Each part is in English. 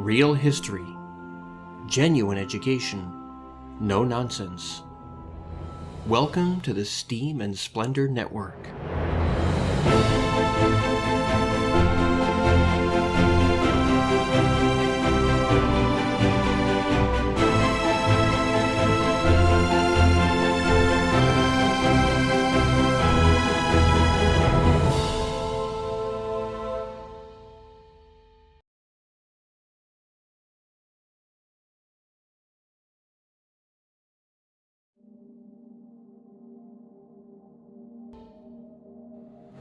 Real history, genuine education, no nonsense. Welcome to the Steam and Splendor Network.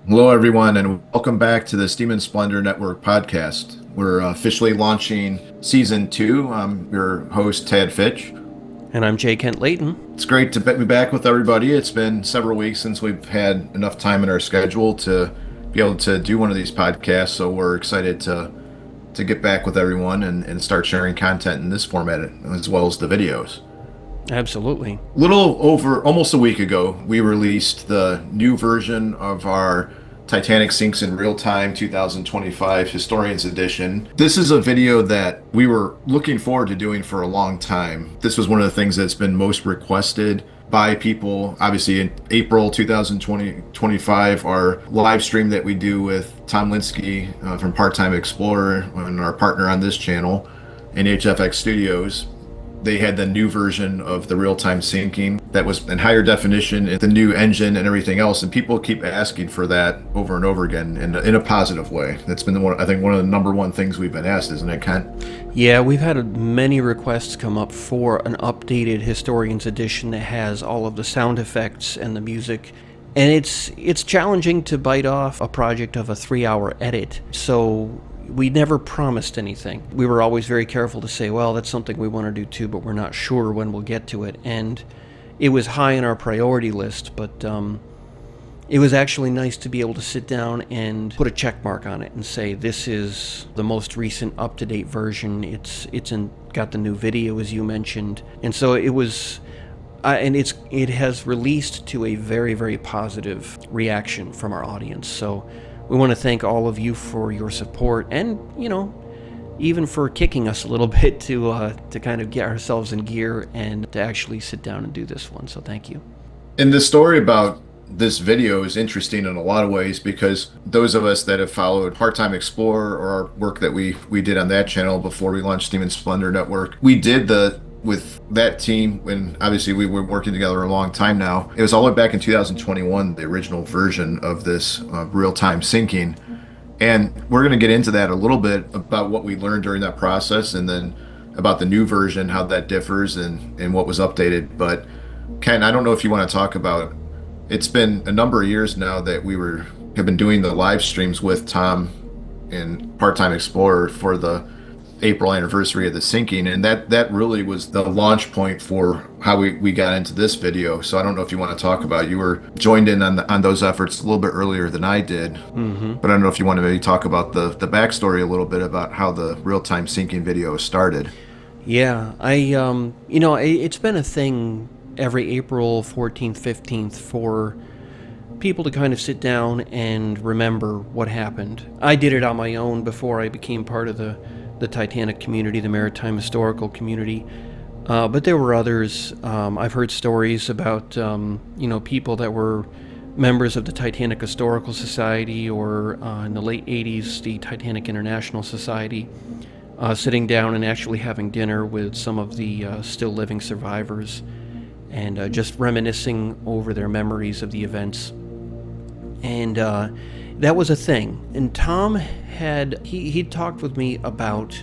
Hello, everyone, and welcome back to the Steam and Splendor Network podcast. We're officially launching Season 2. I'm your host, Tad Fitch. And I'm J. Kent Layton. It's great to be back with everybody. It's been several weeks since we've had enough time in our schedule to be able to do one of these podcasts, so we're excited to get back with everyone and start sharing content in this format as well as the videos. Absolutely. Little over almost a week ago, we released the new version of our Titanic Sinks in Real Time 2025 Historians Edition. This is a video that we were looking forward to doing for a long time. This was one of the things that's been most requested by people. Obviously, in April 2025, our live stream that we do with Tom Linsky from Part-Time Explorer and our partner on this channel, in HFX Studios, they had the new version of the real-time syncing that was in higher definition, the new engine and everything else, and people keep asking for that over and over again in a positive way. That's been one of the number one things we've been asked, isn't it, Kent? Yeah, we've had many requests come up for an updated Historians Edition that has all of the sound effects and the music. And it's challenging to bite off a project of a 3-hour edit, so we never promised anything. We were always very careful to say, well, that's something we want to do too, but we're not sure when we'll get to it. And it was high on our priority list, but it was actually nice to be able to sit down and put a check mark on it and say, this is the most recent up-to-date version. It's got the new video, as you mentioned. And so it was... it has released to a very, very positive reaction from our audience. So we want to thank all of you for your support and, even for kicking us a little bit to kind of get ourselves in gear and to actually sit down and do this one. So thank you. And the story about this video is interesting in a lot of ways because those of us that have followed Part-Time Explorer or our work that we did on that channel before we launched Steam and Splendor Network, we did with that team when obviously we were working together a long time now. It was all the way back in 2021, the original version of this real-time syncing. And we're going to get into that a little bit about what we learned during that process and then about the new version, how that differs and what was updated. But Ken, I don't know if you want to talk about, it's been a number of years now that have been doing the live streams with Tom and Part-Time Explorer for the April anniversary of the syncing, and that really was the launch point for how we got into this video. So I don't know if you want to talk about, you were joined in on those efforts a little bit earlier than I did, but I don't know if you want to maybe talk about the backstory a little bit about how the real-time syncing video started. Yeah, it's been a thing every April 14th, 15th for people to kind of sit down and remember what happened. I did it on my own before I became part of the Titanic community, the maritime historical community, but there were others. I've heard stories about people that were members of the Titanic Historical Society or in the late 80s the Titanic International Society, sitting down and actually having dinner with some of the still living survivors and just reminiscing over their memories of the events. And that was a thing. And Tom he'd talked with me about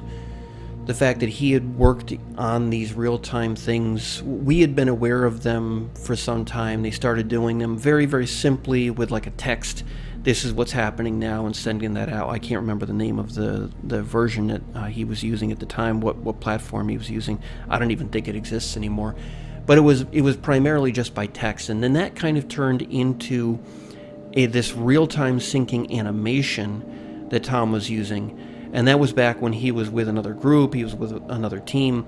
the fact that he had worked on these real-time things. We had been aware of them for some time. They started doing them very, very simply with like a text. This is what's happening now, and sending that out. I can't remember the name of the version that he was using at the time, what platform he was using. I don't even think it exists anymore. But it was primarily just by text. And then that kind of turned into this real-time syncing animation that Tom was using. And that was back when he was with another group, he was with another team.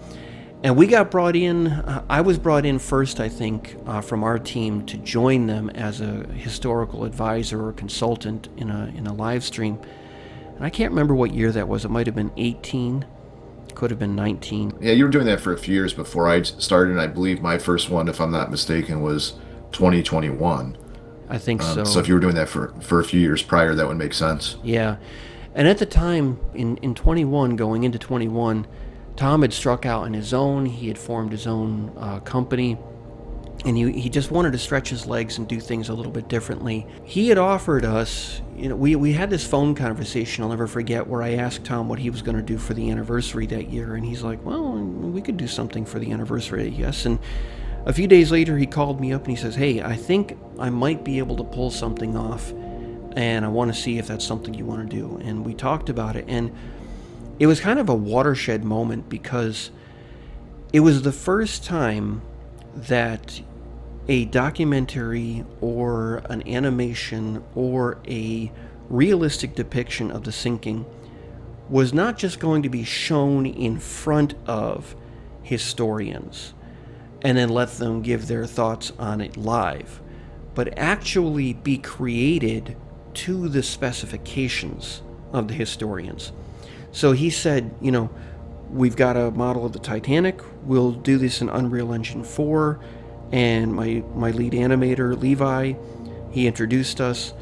And we got brought in, I was brought in first, I think, from our team to join them as a historical advisor or consultant in a live stream. And I can't remember what year that was. It might have been 18. Could have been 19. Yeah, you were doing that for a few years before I started, and I believe my first one, if I'm not mistaken, was 2021. I think So so. if you were doing that for a few years prior, that would make sense. Yeah. And at the time, in 21, going into 21, Tom had struck out on his own. He had formed his own company, and he just wanted to stretch his legs and do things a little bit differently. He had offered us, we had this phone conversation I'll never forget, where I asked Tom what he was going to do for the anniversary that year, and he's like, well, we could do something for the anniversary, yes. And a few days later, he called me up and he says, hey, I think I might be able to pull something off, and I want to see if that's something you want to do. And we talked about it, and it was kind of a watershed moment, because it was the first time that a documentary or an animation or a realistic depiction of the sinking was not just going to be shown in front of historians and then let them give their thoughts on it live, but actually be created to the specifications of the historians. So he said, we've got a model of the Titanic. We'll do this in Unreal Engine 4. And my lead animator, Levi, he introduced us.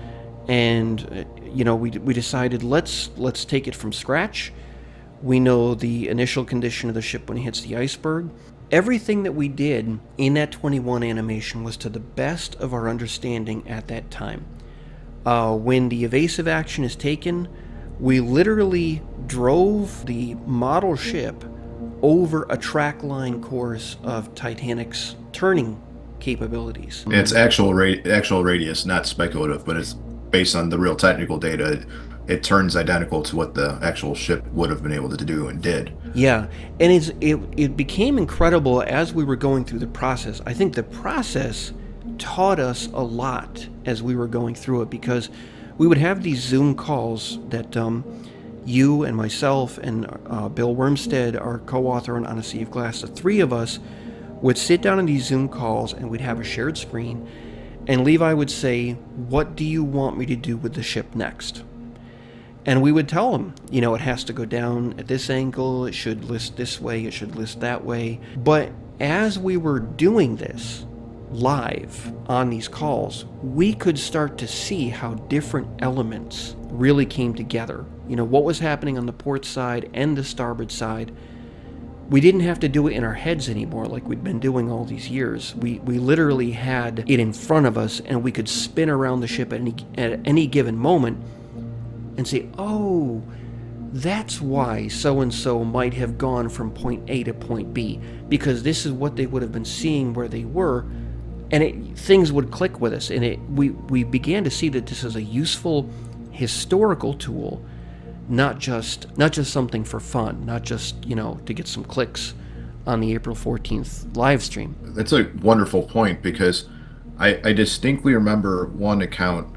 And, we decided let's take it from scratch. We know the initial condition of the ship when it hits the iceberg. Everything that we did in that 21 animation was to the best of our understanding at that time. When the evasive action is taken, we literally drove the model ship over a trackline course of Titanic's turning capabilities. It's actual radius, not speculative, but it's based on the real technical data. It turns identical to what the actual ship would have been able to do and did. Yeah, and it became incredible as we were going through the process. I think the process taught us a lot as we were going through it, because we would have these Zoom calls that you and myself and Bill Wormstead, our co-author on A Sea of Glass, the three of us would sit down in these Zoom calls, and we'd have a shared screen, and Levi would say, what do you want me to do with the ship next? And we would tell him, it has to go down at this angle, it should list this way, it should list that way. But as we were doing this live on these calls, we could start to see how different elements really came together. What was happening on the port side and the starboard side. We didn't have to do it in our heads anymore like we'd been doing all these years. We literally had it in front of us, and we could spin around the ship at any given moment and say, oh, that's why so-and-so might have gone from point A to point B, because this is what they would have been seeing where they were, and things would click with us. And we began to see that this is a useful historical tool, not just something for fun, not just, to get some clicks on the April 14th live stream. That's a wonderful point, because I distinctly remember one account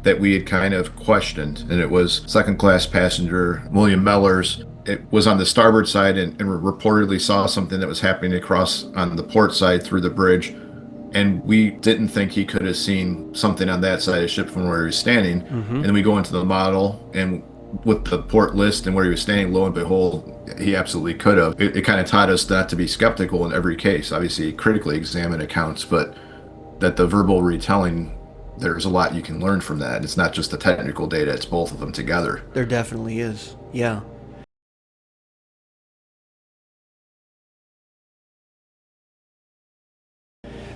that we had kind of questioned, and it was second class passenger William Mellors. It was on the starboard side and reportedly saw something that was happening across on the port side through the bridge, and we didn't think he could have seen something on that side of the ship from where he was standing. And then we go into the model, and with the port list and where he was standing, lo and behold, he absolutely could have. It kind of taught us not to be skeptical in every case. Obviously, critically examine accounts, but that the verbal retelling, there's a lot you can learn from that. It's not just the technical data, it's both of them together. There definitely is, yeah.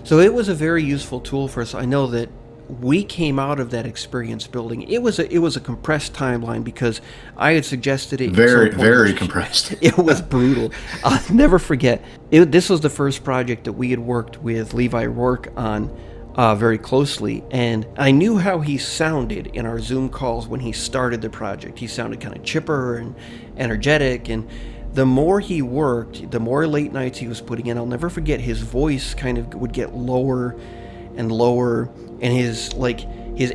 So it was a very useful tool for us. I know that we came out of that experience building. It was a compressed timeline, because I had suggested it. Very compressed. It was brutal. I'll never forget. This was the first project that we had worked with Levi Rourke on very closely, and I knew how he sounded in our Zoom calls when he started the project. He sounded kind of chipper and energetic, and the more he worked, the more late nights he was putting in. I'll never forget, his voice kind of would get lower and lower, and his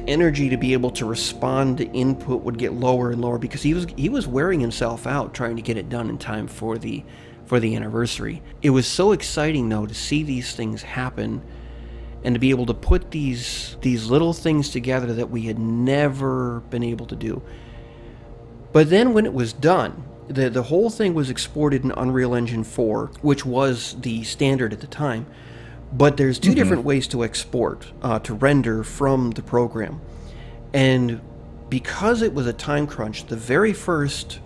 energy to be able to respond to input would get lower and lower, because he was wearing himself out trying to get it done in time for the anniversary. It was so exciting, though, to see these things happen, and to be able to put these little things together that we had never been able to do. But then when it was done, The whole thing was exported in Unreal Engine 4, which was the standard at the time. But there's two different ways to export, to render from the program. And because it was a time crunch, the very first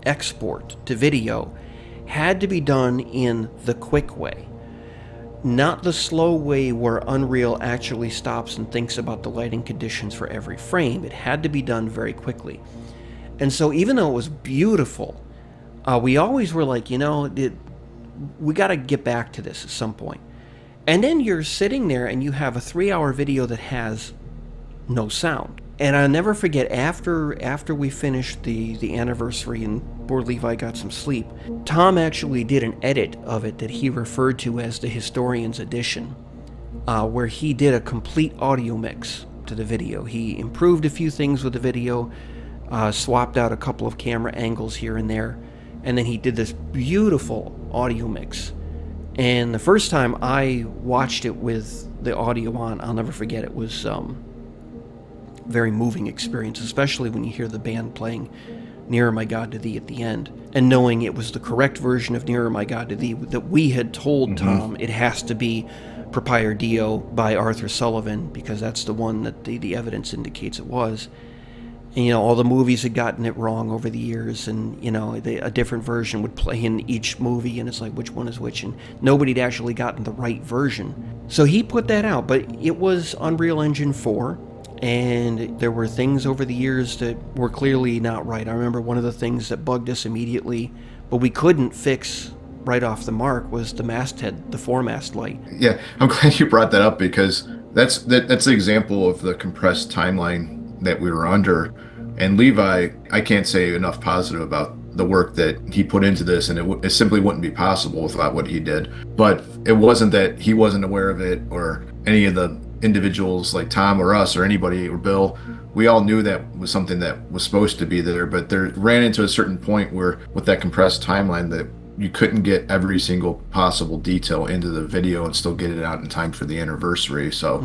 export to video had to be done in the quick way. Not the slow way where Unreal actually stops and thinks about the lighting conditions for every frame. It had to be done very quickly. And so even though it was beautiful, we always were like, we got to get back to this at some point. And then you're sitting there and you have a 3-hour video that has no sound. And I'll never forget, after we finished the anniversary and poor Levi got some sleep, Tom actually did an edit of it that he referred to as the Historian's Edition, where he did a complete audio mix to the video. He improved a few things with the video, swapped out a couple of camera angles here and there, and then he did this beautiful audio mix. And the first time I watched it with the audio on, I'll never forget, it was very moving experience, especially when you hear the band playing Nearer My God to Thee at the end, and knowing it was the correct version of Nearer My God to Thee that we had told Tom it has to be Propire Dio by Arthur Sullivan, because that's the one that the evidence indicates it was. And, all the movies had gotten it wrong over the years, and, a different version would play in each movie, and it's like, which one is which? And nobody'd actually gotten the right version. So he put that out, but it was Unreal Engine 4, and there were things over the years that were clearly not right. I remember one of the things that bugged us immediately, but we couldn't fix right off the mark, was the masthead, the foremast light. Yeah, I'm glad you brought that up, because that's the example of the compressed timeline that we were under. And Levi, I can't say enough positive about the work that he put into this, and it simply wouldn't be possible without what he did. But it wasn't that he wasn't aware of it, or any of the individuals like Tom or us or anybody or Bill. We all knew that was something that was supposed to be there, but there ran into a certain point where, with that compressed timeline, that you couldn't get every single possible detail into the video and still get it out in time for the anniversary. So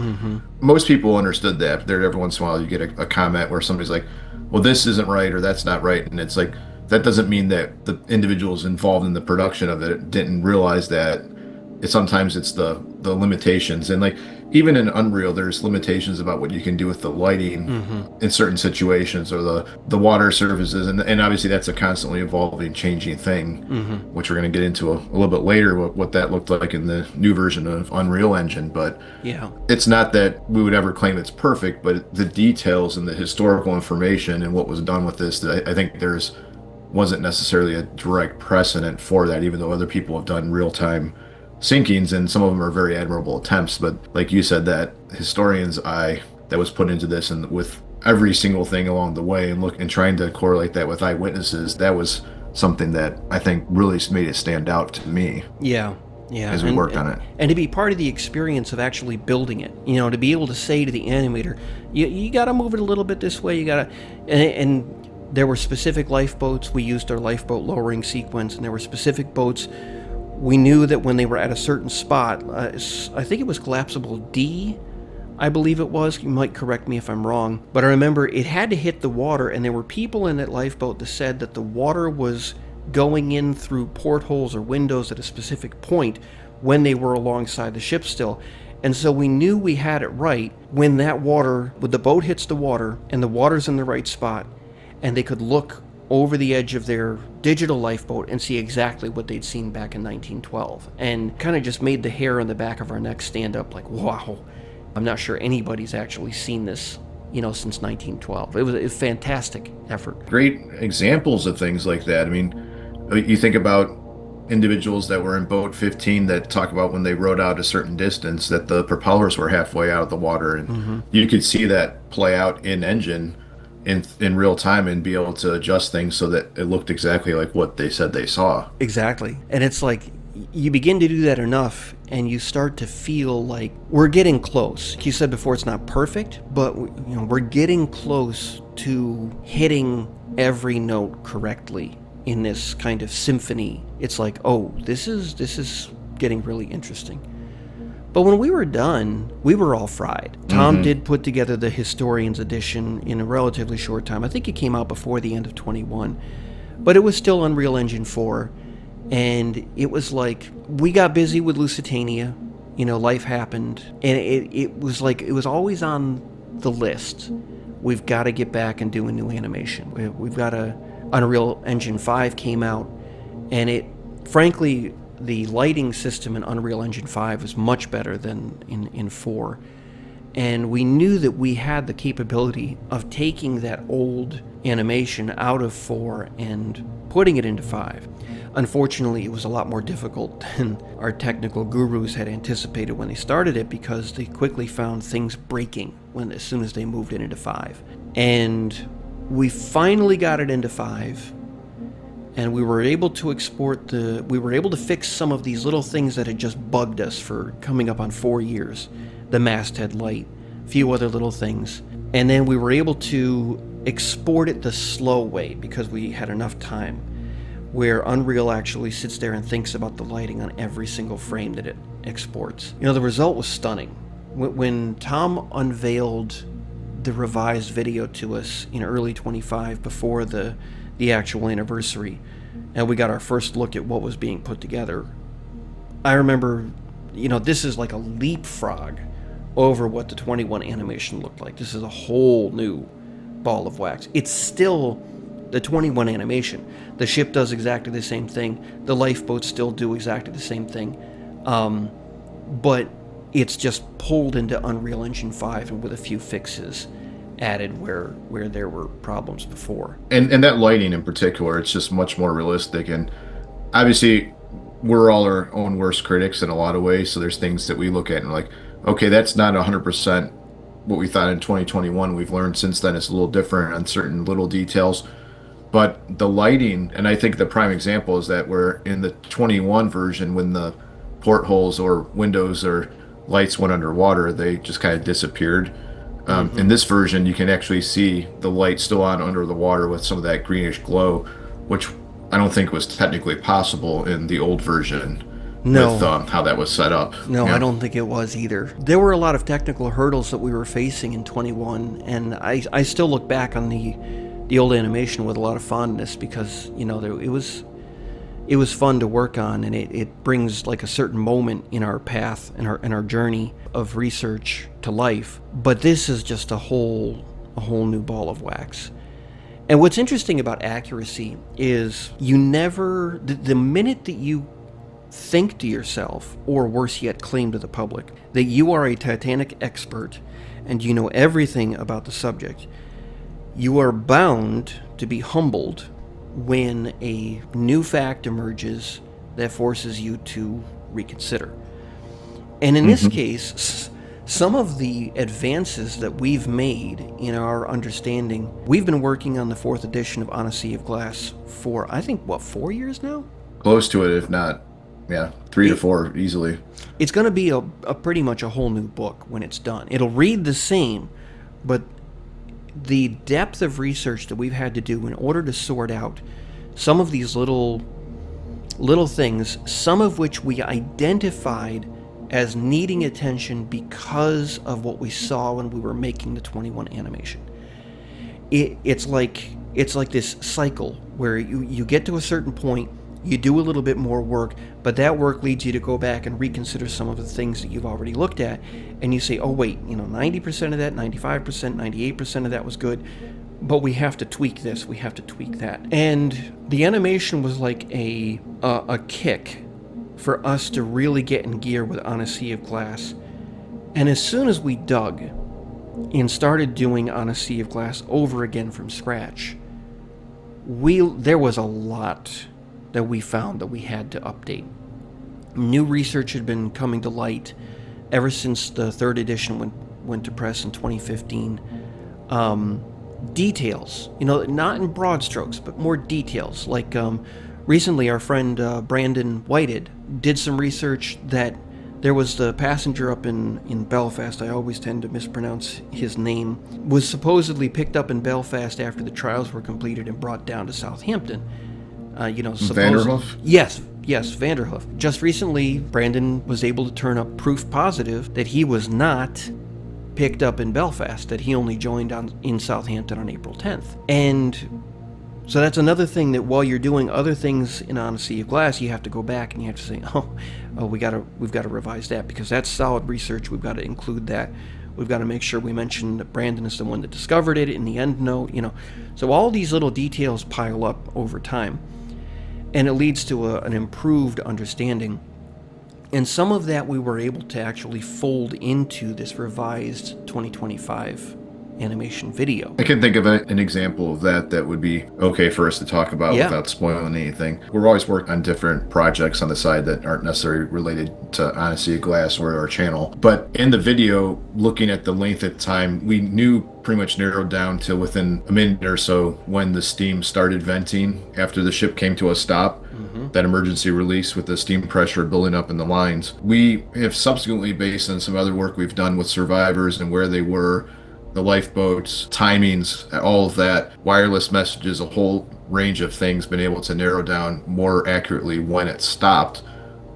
most people understood that. There, every once in a while you get a comment where somebody's like, well, this isn't right, or that's not right, and it's like, that doesn't mean that the individuals involved in the production of it didn't realize that. Sometimes it's the limitations, and like even in Unreal, there's limitations about what you can do with the lighting in certain situations, or the water surfaces, and obviously that's a constantly evolving, changing thing, which we're going to get into a little bit later, what that looked like in the new version of Unreal Engine. But yeah, it's not that we would ever claim it's perfect, but the details and the historical information and what was done with this, I think wasn't necessarily a direct precedent for that, even though other people have done real-time syncings, and some of them are very admirable attempts. But like you said, that historian's eye that was put into this, and with every single thing along the way, and trying to correlate that with eyewitnesses, that was something that I think really made it stand out to me. Yeah. As we worked on it. And to be part of the experience of actually building it, to be able to say to the animator, you got to move it a little bit this way, you got to, and there were specific lifeboats. We used our lifeboat lowering sequence, and there were specific boats. We knew that when they were at a certain spot, I think it was collapsible D, I believe it was. You might correct me if I'm wrong. But I remember it had to hit the water, and there were people in that lifeboat that said that the water was going in through portholes or windows at a specific point when they were alongside the ship still. And so we knew we had it right when the boat hits the water, and the water's in the right spot, and they could look over the edge of their digital lifeboat and see exactly what they'd seen back in 1912, and kind of just made the hair on the back of our neck stand up like, wow, I'm not sure anybody's actually seen this, since 1912. It was a fantastic effort. Great examples of things like that. I mean, you think about individuals that were in boat 15 that talk about when they rowed out a certain distance that the propellers were halfway out of the water, and you could see that play out in engine in real time, and be able to adjust things so that it looked exactly like what they said they saw. Exactly. And it's like, you begin to do that enough, and you start to feel like we're getting close. You said before, it's not perfect, but we're getting close to hitting every note correctly in this kind of symphony. It's like, oh, this is getting really interesting. But when we were done, we were all fried. Tom did put together the Historian's Edition in a relatively short time. I think it came out before the end of 21. But it was still Unreal Engine 4, and it was like, we got busy with Lusitania, life happened, and it was like, it was always on the list. We've got to get back and do a new animation. We've got Unreal Engine 5 came out, and frankly, the lighting system in Unreal Engine 5 is much better than in 4. And we knew that we had the capability of taking that old animation out of 4 and putting it into 5. Unfortunately, it was a lot more difficult than our technical gurus had anticipated when they started it, because they quickly found things breaking as soon as they moved it into 5. And we finally got it into 5, and we were able to fix some of these little things that had just bugged us for coming up on 4 years. The masthead light, a few other little things. And then we were able to export it the slow way, because we had enough time, where Unreal actually sits there and thinks about the lighting on every single frame that it exports. The result was stunning. When Tom unveiled the revised video to us in early 25, before the actual anniversary, and we got our first look at what was being put together, I remember, this is like a leapfrog over what the 21 animation looked like. This is a whole new ball of wax. It's still the 21 animation. The ship does exactly the same thing. The lifeboats still do exactly the same thing. But it's just pulled into Unreal Engine 5, and with a few fixes added where there were problems before. And that lighting in particular, it's just much more realistic. And obviously, we're all our own worst critics in a lot of ways. So there's things that we look at and we're like, okay, that's not 100% what we thought in 2021. We've learned since then it's a little different on certain little details. But the lighting, and I think the prime example is that we're in the 21 version, when the portholes or windows or lights went underwater, they just kind of disappeared. In this version, you can actually see the light still on under the water with some of that greenish glow, which I don't think was technically possible in the old version. No. With how that was set up. No, Yeah. I don't think it was either. There were a lot of technical hurdles that we were facing in 21, and I still look back on the old animation with a lot of fondness, because it was fun to work on, and it brings like a certain moment in our path, in our journey of research to life. But this is just a whole new ball of wax. And what's interesting about accuracy is the minute that you think to yourself, or worse yet, claim to the public, that you are a Titanic expert and you know everything about the subject, you are bound to be humbled when a new fact emerges that forces you to reconsider. And in this case, some of the advances that we've made in our understanding, we've been working on the 4th edition of On a Sea of Glass for, I think, 4 years now? Close to it, if not, 3 to 4 easily. It's going to be a pretty much a whole new book when it's done. It'll read the same, but the depth of research that we've had to do in order to sort out some of these little things, some of which we identified as needing attention because of what we saw when we were making the 21 animation. It's like this cycle where you get to a certain point, you do a little bit more work, but that work leads you to go back and reconsider some of the things that you've already looked at, and you say, oh wait, 90% of that, 95%, 98% of that was good, but we have to tweak this, we have to tweak that. And the animation was like a kick for us to really get in gear with On a Sea of Glass. And as soon as we dug and started doing On a Sea of Glass over again from scratch, there was a lot that we found that we had to update. New research had been coming to light ever since the 3rd edition went to press in 2015. Details, not in broad strokes, but more details. Like recently, our friend Brandon Whited did some research that there was the passenger up in Belfast, I always tend to mispronounce his name, was supposedly picked up in Belfast after the trials were completed and brought down to Southampton. Vanderhoof? Yes, Vanderhoof. Just recently, Brandon was able to turn up proof positive that he was not picked up in Belfast, that he only joined in Southampton on April 10th. And So that's another thing, that while you're doing other things in On a Sea of Glass, you have to go back and you have to say, we've got to revise that, because that's solid research. We've got to include that. We've got to make sure we mention that Brandon is the one that discovered it in the end note, So all these little details pile up over time, and it leads to an improved understanding. And some of that we were able to actually fold into this revised 2025 animation video. I can think of an example of that would be okay for us to talk about without spoiling anything. We're always working on different projects on the side that aren't necessarily related to On a Sea of Glass or our channel. But in the video, looking at the length of time, we knew pretty much narrowed down to within a minute or so when the steam started venting after the ship came to a stop. That emergency release with the steam pressure building up in the lines. We have subsequently, based on some other work we've done with survivors and where they were, the lifeboats, timings, all of that, wireless messages, a whole range of things, been able to narrow down more accurately when it stopped.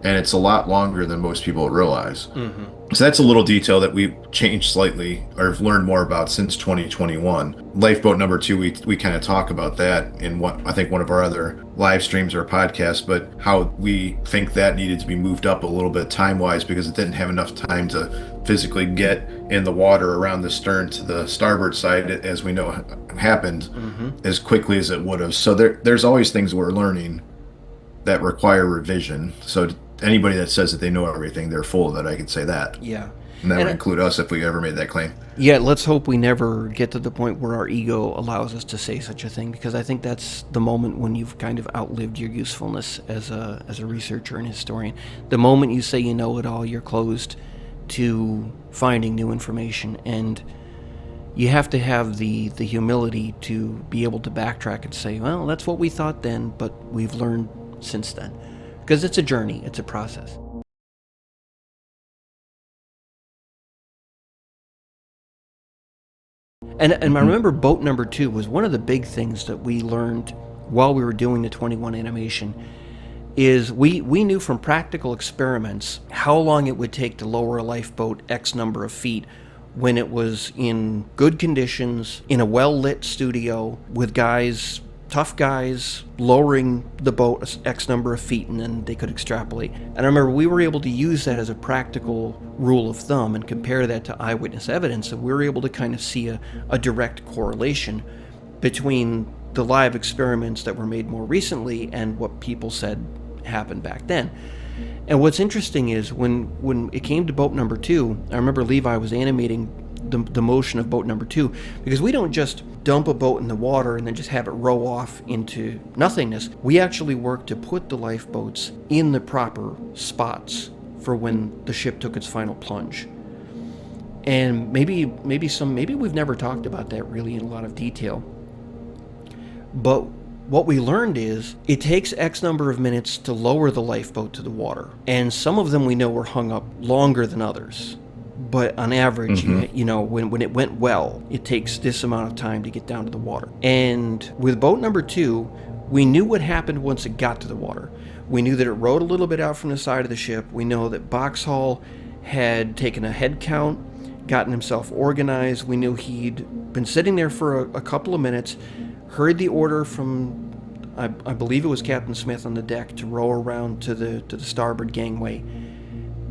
And it's a lot longer than most people realize. So that's a little detail that we've changed slightly, or have learned more about since 2021. Lifeboat number 2, we kind of talk about that in what I think one of our other live streams or podcasts, but how we think that needed to be moved up a little bit time-wise because it didn't have enough time to physically get in the water around the stern to the starboard side, as we know happened, as quickly as it would have. So there's always things we're learning that require revision. So anybody that says that they know everything, they're full of it. I could say that. Yeah. And that would include us if we ever made that claim. Yeah, let's hope we never get to the point where our ego allows us to say such a thing, because I think that's the moment when you've kind of outlived your usefulness as a researcher and historian. The moment you say you know it all, you're closed to finding new information, and you have to have the humility to be able to backtrack and say, well, that's what we thought then, but we've learned since then. Because it's a journey, it's a process. And I remember boat number 2 was one of the big things that we learned while we were doing the 21 animation, is we knew from practical experiments how long it would take to lower a lifeboat X number of feet when it was in good conditions, in a well-lit studio, with tough guys lowering the boat X number of feet, and then they could extrapolate. And I remember we were able to use that as a practical rule of thumb and compare that to eyewitness evidence, and we were able to kind of see a direct correlation between the live experiments that were made more recently and what people said happened back then. And what's interesting is when it came to boat number 2, I remember Levi was animating the motion of boat number 2, because we don't just dump a boat in the water and then just have it row off into nothingness. We actually work to put the lifeboats in the proper spots for when the ship took its final plunge. And maybe we've never talked about that really in a lot of detail. But what we learned is it takes X number of minutes to lower the lifeboat to the water. And some of them we know were hung up longer than others. But on average, when it went well, it takes this amount of time to get down to the water. And with boat number 2, we knew what happened once it got to the water. We knew that it rode a little bit out from the side of the ship. We know that Boxhall had taken a head count, gotten himself organized. We knew he'd been sitting there for a couple of minutes, heard the order from, I believe it was Captain Smith on the deck, to row around to the starboard gangway.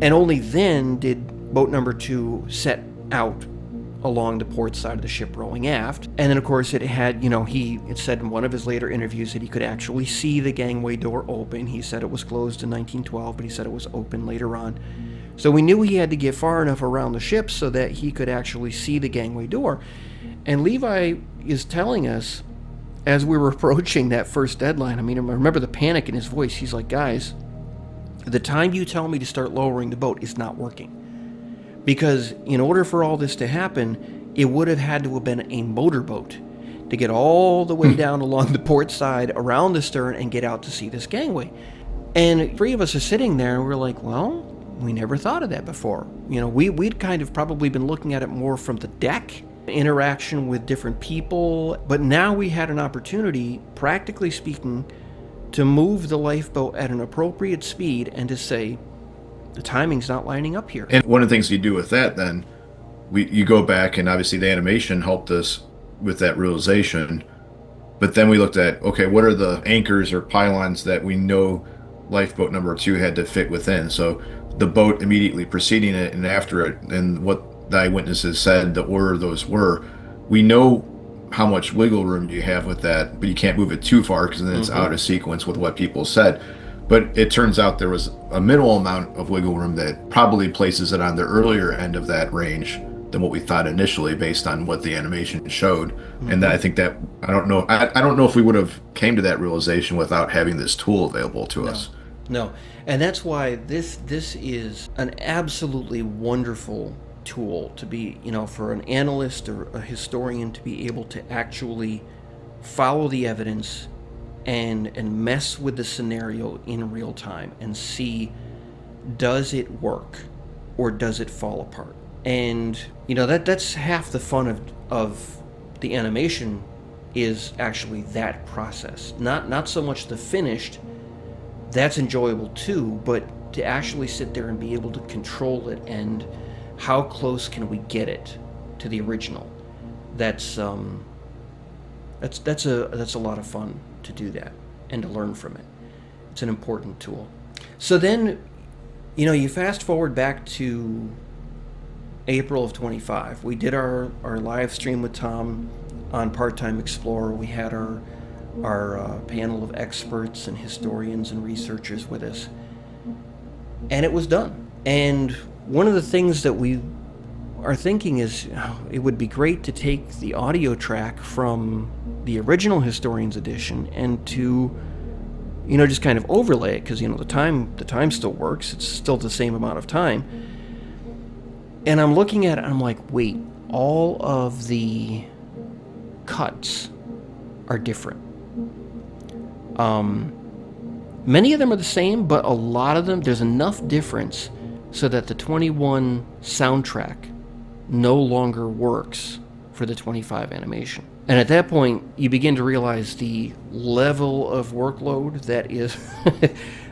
And only then did boat number 2 set out along the port side of the ship rowing aft. And then of course it had, it said in one of his later interviews that he could actually see the gangway door open. He said it was closed in 1912, but he said it was open later on. So we knew he had to get far enough around the ship so that he could actually see the gangway door. And Levi is telling us, as we were approaching that first deadline, I remember the panic in his voice. He's like, guys, the time you tell me to start lowering the boat is not working. Because in order for all this to happen, it would have had to have been a motorboat to get all the way down along the port side, around the stern, and get out to see this gangway. And 3 of us are sitting there, and we're like, well, we never thought of that before. We'd kind of probably been looking at it more from the deck, interaction with different people, but now we had an opportunity, practically speaking, to move the lifeboat at an appropriate speed and to say, the timing's not lining up here. And one of the things you do with that, then, you go back, and obviously the animation helped us with that realization. But then we looked at, okay, what are the anchors or pylons that we know lifeboat number 2 had to fit within? So the boat immediately preceding it and after it, and what the eyewitnesses said the order those were. We know how much wiggle room you have with that, but you can't move it too far because then it's out of sequence with what people said. But it turns out there was a minimal amount of wiggle room that probably places it on the earlier end of that range than what we thought initially based on what the animation showed. And that, I think that, I don't know if we would have came to that realization without having this tool available to us. No, and that's why this is an absolutely wonderful tool to be, for an analyst or a historian to be able to actually follow the evidence and mess with the scenario in real time and see, does it work or does it fall apart? And that's half the fun of the animation, is actually that process. Not so much the finished. That's enjoyable too, but to actually sit there and be able to control it and how close can we get it to the original. That's a lot of fun to do that and to learn from it. It's an important tool. So then, you fast forward back to April of 25. We did our live stream with Tom on Part-Time Explorer. We had our panel of experts and historians and researchers with us, and it was done. And one of the things that we are thinking is, it would be great to take the audio track from the original Historians Edition and to just kind of overlay it, because the time still works. It's still the same amount of time. And I'm looking at it and I'm like, wait, all of the cuts are different. Many of them are the same, but a lot of them, there's enough difference so that the 21 soundtrack no longer works for the 25 animation. And at that point, you begin to realize the level of workload that is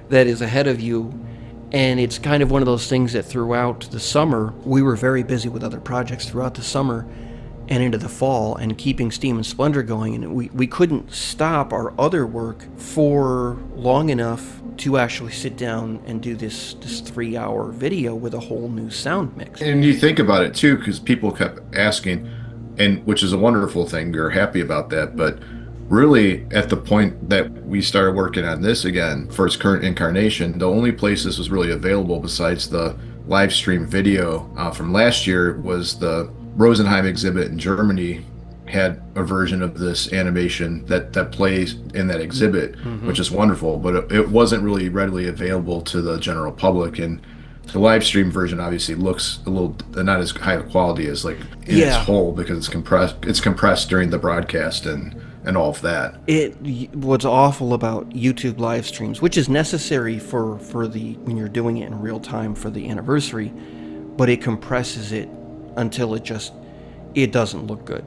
that is ahead of you. And it's kind of one of those things that throughout the summer, we were very busy with other projects throughout the summer and into the fall, and keeping Steam and Splendor going, and we couldn't stop our other work for long enough to actually sit down and do this 3-hour video with a whole new sound mix. And you think about it too, because people kept asking, and which is a wonderful thing, we're happy about that, but really at the point that we started working on this again for its current incarnation, the only place this was really available besides the live stream video from last year was the Rosenheim exhibit in Germany had a version of this animation that plays in that exhibit, which is wonderful, but it wasn't really readily available to the general public. And the live stream version obviously looks a little not as high of quality as like in its whole, because it's compressed during the broadcast and all of that. What's awful about YouTube live streams, which is necessary for the when you're doing it in real time for the anniversary, but it compresses it until it doesn't look good.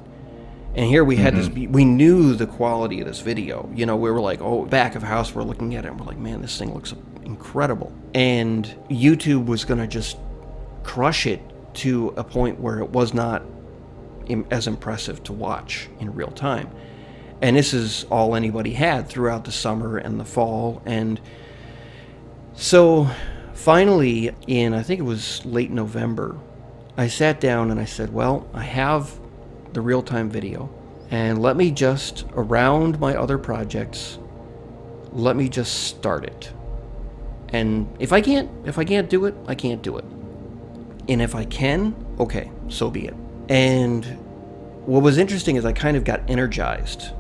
And here we had this, we knew the quality of this video. We were like, back of house, we're looking at it and we're like, man, this thing looks incredible. And YouTube was going to just crush it to a point where it was not as impressive to watch in real time. And this is all anybody had throughout the summer and the fall. And so finally, I think it was late November, I sat down and I said, well, I have the real-time video, and let me just, around my other projects, let me just start it. And if I can't do it, I can't do it. And if I can, okay, so be it. And what was interesting is I kind of got energized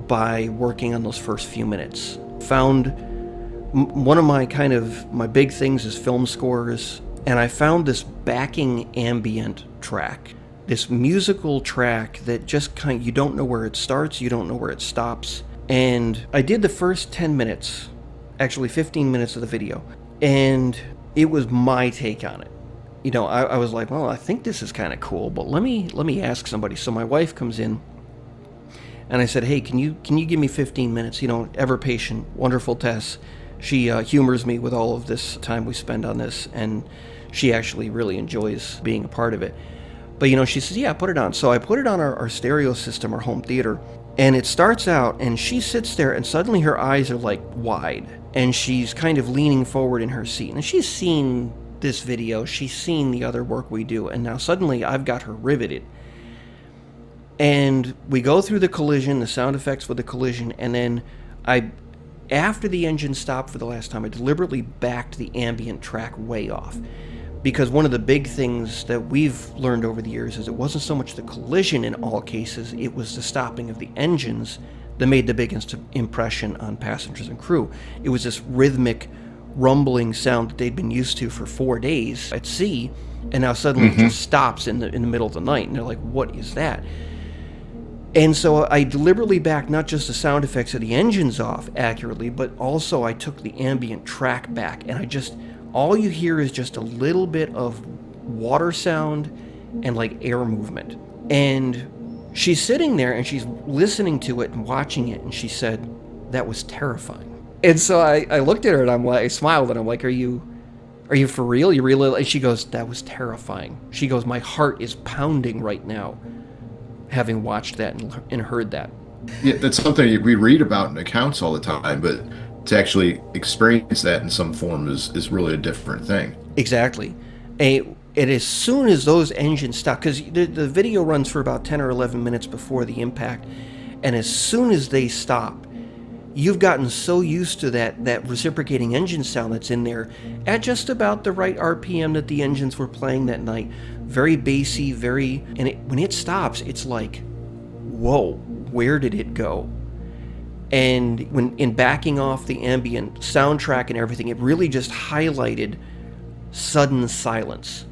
by working on those first few minutes. Found one of my big things is film scores, and I found this backing ambient track, this musical track that just you don't know where it starts, you don't know where it stops. And I did the first 10 minutes, actually 15 minutes of the video, and it was my take on it. I was like, well, I think this is kind of cool, but let me ask somebody. So my wife comes in, and I said, hey, can you give me 15 minutes? Ever patient, wonderful Tess. She humors me with all of this time we spend on this, and she actually really enjoys being a part of it. But she says, yeah, put it on. So I put it on our stereo system, our home theater, And it starts out, and she sits there, and suddenly her eyes are like wide, and she's kind of leaning forward in her seat. And she's seen this video, she's seen the other work we do, and now suddenly I've got her riveted. And we go through the collision, the sound effects for the collision, and then after the engine stopped for the last time, I deliberately backed the ambient track way off. Because one of the big things that we've learned over the years is it wasn't so much the collision in all cases, it was the stopping of the engines that made the biggest impression on passengers and crew. It was this rhythmic, rumbling sound that they'd been used to for 4 days at sea, and now suddenly it just stops in the middle of the night, and they're like, what is that? And so I deliberately backed not just the sound effects of the engines off accurately, but also I took the ambient track back, and all you hear is just a little bit of water sound and like air movement. And she's sitting there and she's listening to it and watching it, and she said, that was terrifying. And so I looked at her and I smiled, and I'm like, are you for real? You really? And she goes, that was terrifying. She goes, my heart is pounding right now, having watched that and heard that. Yeah, that's something we read about in accounts all the time, but to actually experience that in some form is really a different thing. Exactly. And as soon as those engines stop, because the video runs for about 10 or 11 minutes before the impact, and as soon as they stop, you've gotten so used to that reciprocating engine sound that's in there at just about the right RPM that the engines were playing that night. Very bassy, when it stops, it's like, whoa, where did it go? And in backing off the ambient soundtrack and everything, it really just highlighted sudden silence.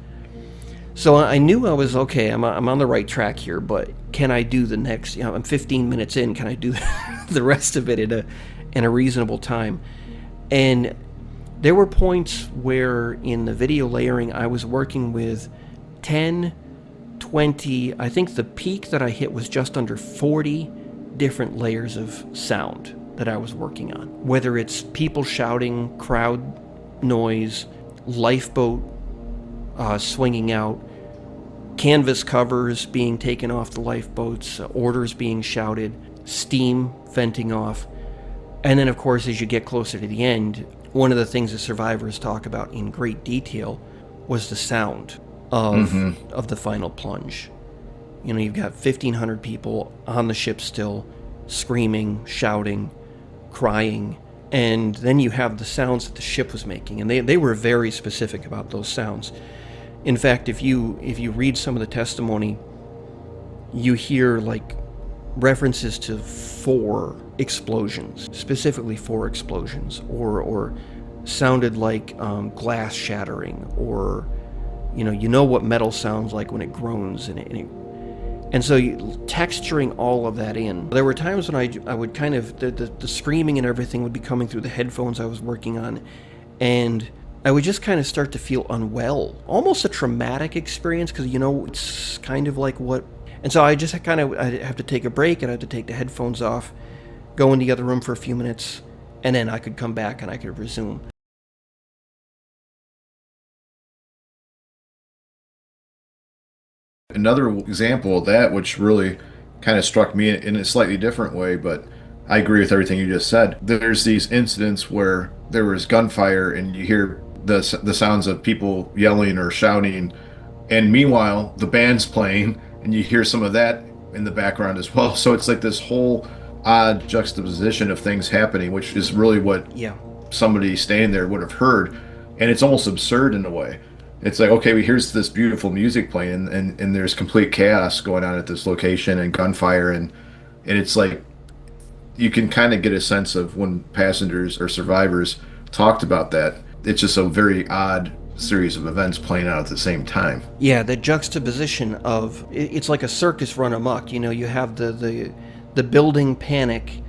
So I knew I was okay, I'm on the right track here, but can I do the next, I'm 15 minutes in, can I do the rest of it in a reasonable time? And there were points where in the video layering I was working with 10, 20, I think the peak that I hit was just under 40 different layers of sound that I was working on. Whether it's people shouting, crowd noise, lifeboat swinging out, canvas covers being taken off the lifeboats, orders being shouted, steam venting off. And then, of course, as you get closer to the end, one of the things the survivors talk about in great detail was the sound of the final plunge. You've got 1,500 people on the ship still, screaming, shouting, crying, and then you have the sounds that the ship was making, and they were very specific about those sounds. In fact, if you read some of the testimony, you hear like references to 4 explosions, specifically 4 explosions, or sounded like glass shattering, or you know what metal sounds like when it groans, and so texturing all of that in. There were times when I would kind of, the screaming and everything would be coming through the headphones I was working on, and I would just kind of start to feel unwell. Almost a traumatic experience, because, it's kind of like what... And so I'd have to take a break, and I'd have to take the headphones off, go in the other room for a few minutes, and then I could come back and I could resume. Another example of that, which really kind of struck me in a slightly different way, but I agree with everything you just said. There's these incidents where there was gunfire and you hear the sounds of people yelling or shouting, and meanwhile the band's playing and you hear some of that in the background as well. So it's like this whole odd juxtaposition of things happening, which is really what somebody staying there would have heard, and it's almost absurd in a way. It's like, okay, here's this beautiful music playing, and there's complete chaos going on at this location and gunfire, and it's like you can kind of get a sense of when passengers or survivors talked about that. It's just a very odd series of events playing out at the same time. Yeah, the juxtaposition of it's like a circus run amok. You have the building panic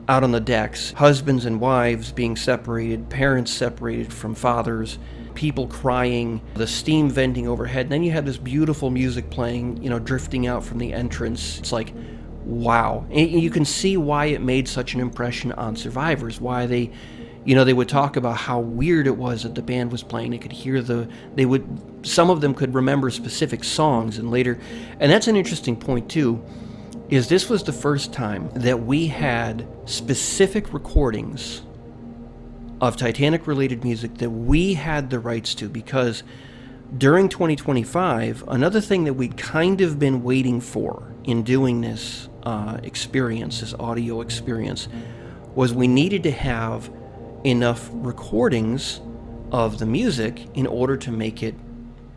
out on the decks, husbands and wives being separated, parents separated from fathers, people crying, the steam venting overhead, and then you have this beautiful music playing, drifting out from the entrance. It's like, wow. And you can see why it made such an impression on survivors, why they would talk about how weird it was that the band was playing. They could hear some of them could remember specific songs, and later, and that's an interesting point too, is this was the first time that we had specific recordings of Titanic-related music that we had the rights to, because during 2025, another thing that we'd kind of been waiting for in doing this experience, this audio experience, was we needed to have enough recordings of the music in order to make it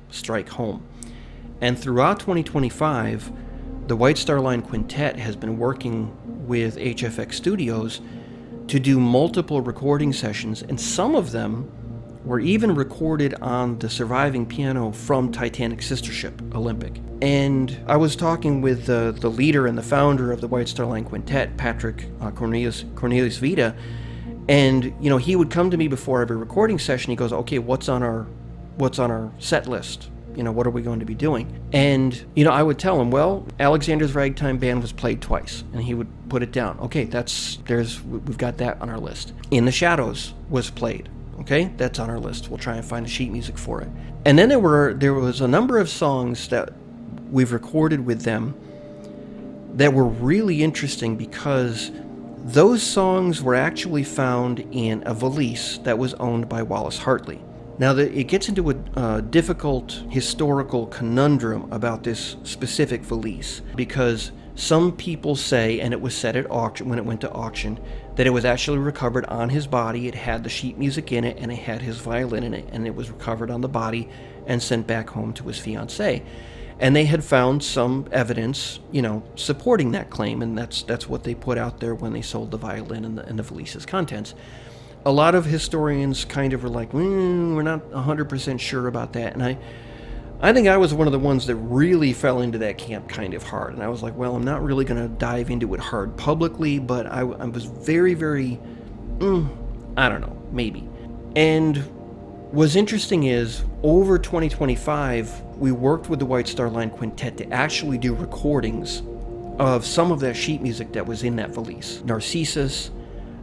strike home. And throughout 2025, the White Star Line Quintet has been working with HFX Studios to do multiple recording sessions, and some of them were even recorded on the surviving piano from Titanic's sister ship, Olympic. And I was talking with the leader and the founder of the White Star Line Quintet, Patrick Cornelius Vita, and he would come to me before every recording session. He goes, "Okay, what's on our set list? What are we going to be doing?" And I would tell him, "Well, Alexander's Ragtime Band was played twice," and he would put it down. "Okay, we've got that on our list. In the Shadows was played. Okay, that's on our list. We'll try and find the sheet music for it." And then there was a number of songs that we've recorded with them that were really interesting, because those songs were actually found in a valise that was owned by Wallace Hartley. Now, it gets into a difficult historical conundrum about this specific valise, because some people say, and it was said at auction, when it went to auction, that it was actually recovered on his body. It had the sheet music in it, and it had his violin in it, and it was recovered on the body and sent back home to his fiancée. And they had found some evidence, supporting that claim, and that's what they put out there when they sold the violin and the valise's contents. A lot of historians kind of were like, we're not 100% sure about that. And I think I was one of the ones that really fell into that camp kind of hard. And I was like, well, I'm not really going to dive into it hard publicly, but I was very, very, I don't know, maybe. And what's interesting is, over 2025, we worked with the White Star Line Quintet to actually do recordings of some of that sheet music that was in that valise. Narcissus,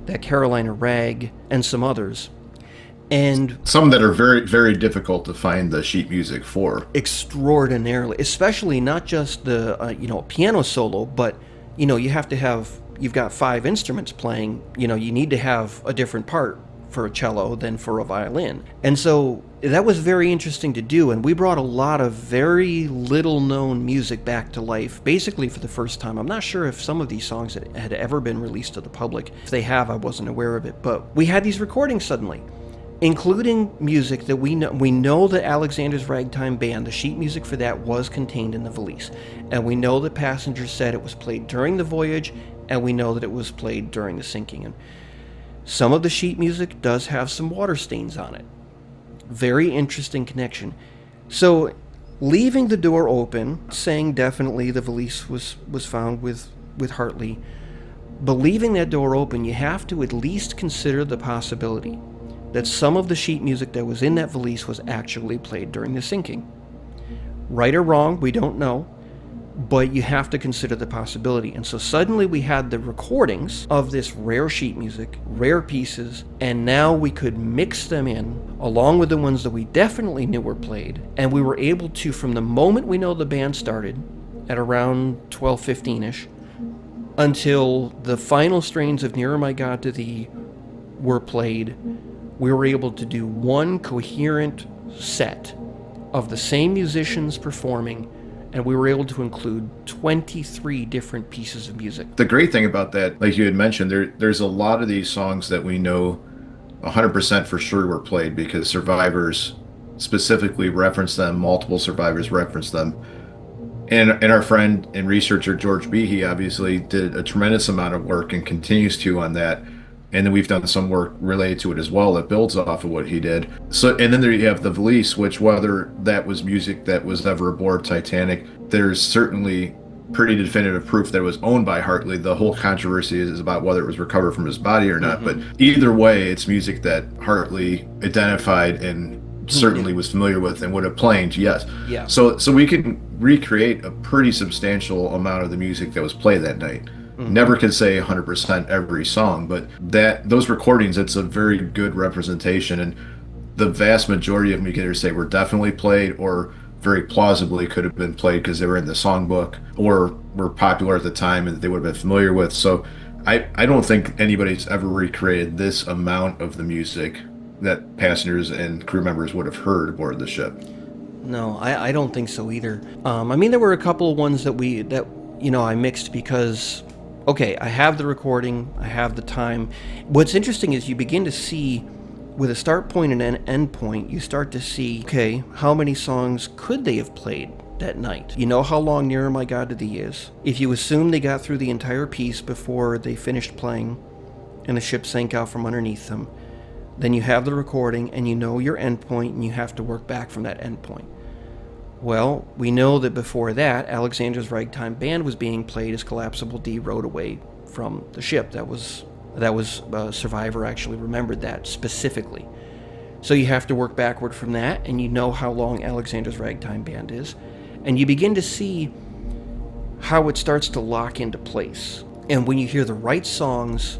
that Carolina Rag, and some others. And some that are very, very difficult to find the sheet music for. Extraordinarily, especially not just the piano solo, but you've got 5 instruments playing. You need to have a different part for a cello than for a violin. And so that was very interesting to do, and we brought a lot of very little known music back to life, basically for the first time. I'm not sure if some of these songs had ever been released to the public. If they have, I wasn't aware of it, but we had these recordings suddenly, including music that we know that Alexander's Ragtime Band, the sheet music for that, was contained in the valise. And we know that passengers said it was played during the voyage, and we know that it was played during the sinking. And some of the sheet music does have some water stains on it. Very interesting connection. So, leaving the door open, saying definitely the valise was found with Hartley, but leaving that door open, you have to at least consider the possibility that some of the sheet music that was in that valise was actually played during the sinking. Right or wrong, we don't know, but you have to consider the possibility. And so suddenly we had the recordings of this rare sheet music, rare pieces, and now we could mix them in along with the ones that we definitely knew were played. And we were able to, from the moment we know the band started at around 12:15ish until the final strains of Nearer My God to Thee were played, we were able to do one coherent set of the same musicians performing, and we were able to include 23 different pieces of music. The great thing about that, like you had mentioned, there's a lot of these songs that we know 100% for sure were played because survivors specifically reference them, multiple survivors reference them. And our friend and researcher George Behe obviously did a tremendous amount of work and continues to on that. And then we've done some work related to it as well that builds off of what he did. So, and then there you have the valise, which whether that was music that was ever aboard Titanic, there's certainly pretty definitive proof that it was owned by Hartley. The whole controversy is about whether it was recovered from his body or not. But either way, it's music that Hartley identified and certainly was familiar with and would have played. Yes. Yeah. So we can recreate a pretty substantial amount of the music that was played that night. Never can say 100% every song, but those recordings, it's a very good representation, and the vast majority of them you can either say were definitely played, or very plausibly could have been played because they were in the songbook or were popular at the time and they would have been familiar with. So I don't think anybody's ever recreated this amount of the music that passengers and crew members would have heard aboard the ship. No, I don't think so either. I mean, there were a couple of ones I mixed because, okay, I have the recording, I have the time. What's interesting is you begin to see, with a start point and an end point, you start to see, okay, how many songs could they have played that night? You know how long Nearer My God to Thee is. If you assume they got through the entire piece before they finished playing and the ship sank out from underneath them, then you have the recording and you know your end point and you have to work back from that end point. Well, we know that before that, Alexander's Ragtime Band was being played as Collapsible D rode away from the ship. That was Survivor actually remembered that specifically. So you have to work backward from that, and you know how long Alexander's Ragtime Band is, and you begin to see how it starts to lock into place. And when you hear the right songs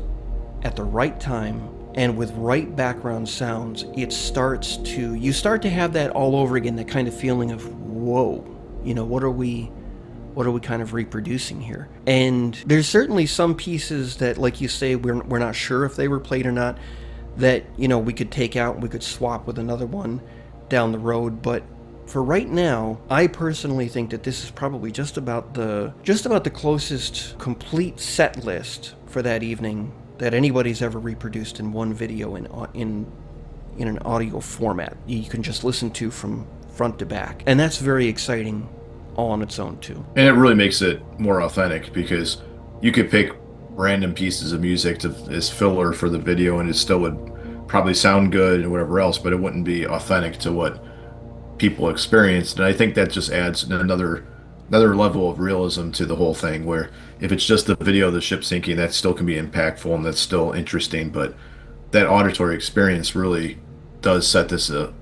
at the right time and with right background sounds, you start to have that all over again, that kind of feeling of, whoa, what are we kind of reproducing here? And there's certainly some pieces that, like you say, we're not sure if they were played or not, that, we could take out and we could swap with another one down the road. But for right now, I personally think that this is probably just about the closest complete set list for that evening that anybody's ever reproduced in one video in an audio format. You can just listen to from front to back. And that's very exciting all on its own too. And it really makes it more authentic because you could pick random pieces of music as filler for the video and it still would probably sound good and whatever else, but it wouldn't be authentic to what people experienced. And I think that just adds another level of realism to the whole thing, where if it's just the video of the ship sinking, that still can be impactful and that's still interesting, but that auditory experience really does set this a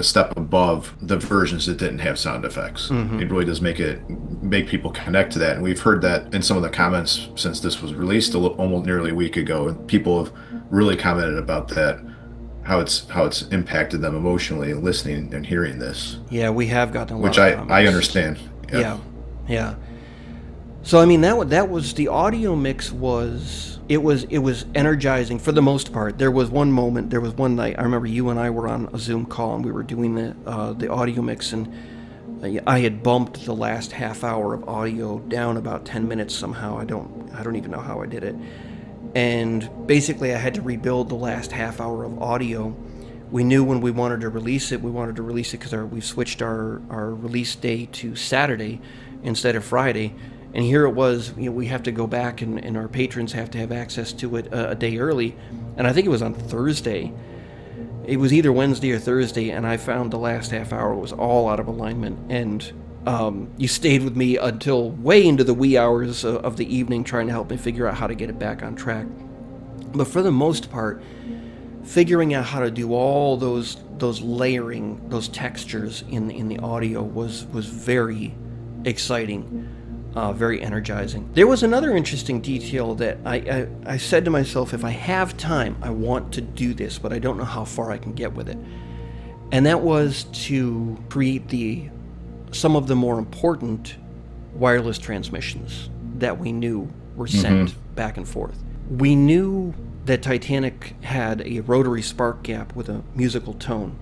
step above the versions that didn't have sound effects. Mm-hmm. It really does make people connect to that, and we've heard that in some of the comments since this was released almost nearly a week ago, and people have really commented about that, how it's impacted them emotionally listening and hearing this. Yeah, we have gotten a lot which of comments. I understand. Yeah. So I mean, that was the audio mix was energizing for the most part. There was one night, I remember you and I were on a Zoom call and we were doing the audio mix, and I had bumped the last half hour of audio down about 10 minutes somehow. I don't even know how I did it. And basically I had to rebuild the last half hour of audio. We knew when we wanted to release it because we switched our release day to Saturday instead of Friday. And here it was, we have to go back and our patrons have to have access to it a day early. And I think it was on Thursday. It was either Wednesday or Thursday, and I found the last half hour was all out of alignment. And you stayed with me until way into the wee hours of the evening trying to help me figure out how to get it back on track. But for the most part, figuring out how to do all those layering, those textures in the audio was very exciting. Very energizing. There was another interesting detail that I said to myself, if I have time, I want to do this, but I don't know how far I can get with it. And that was to create some of the more important wireless transmissions that we knew were sent back and forth. We knew that Titanic had a rotary spark gap with a musical tone.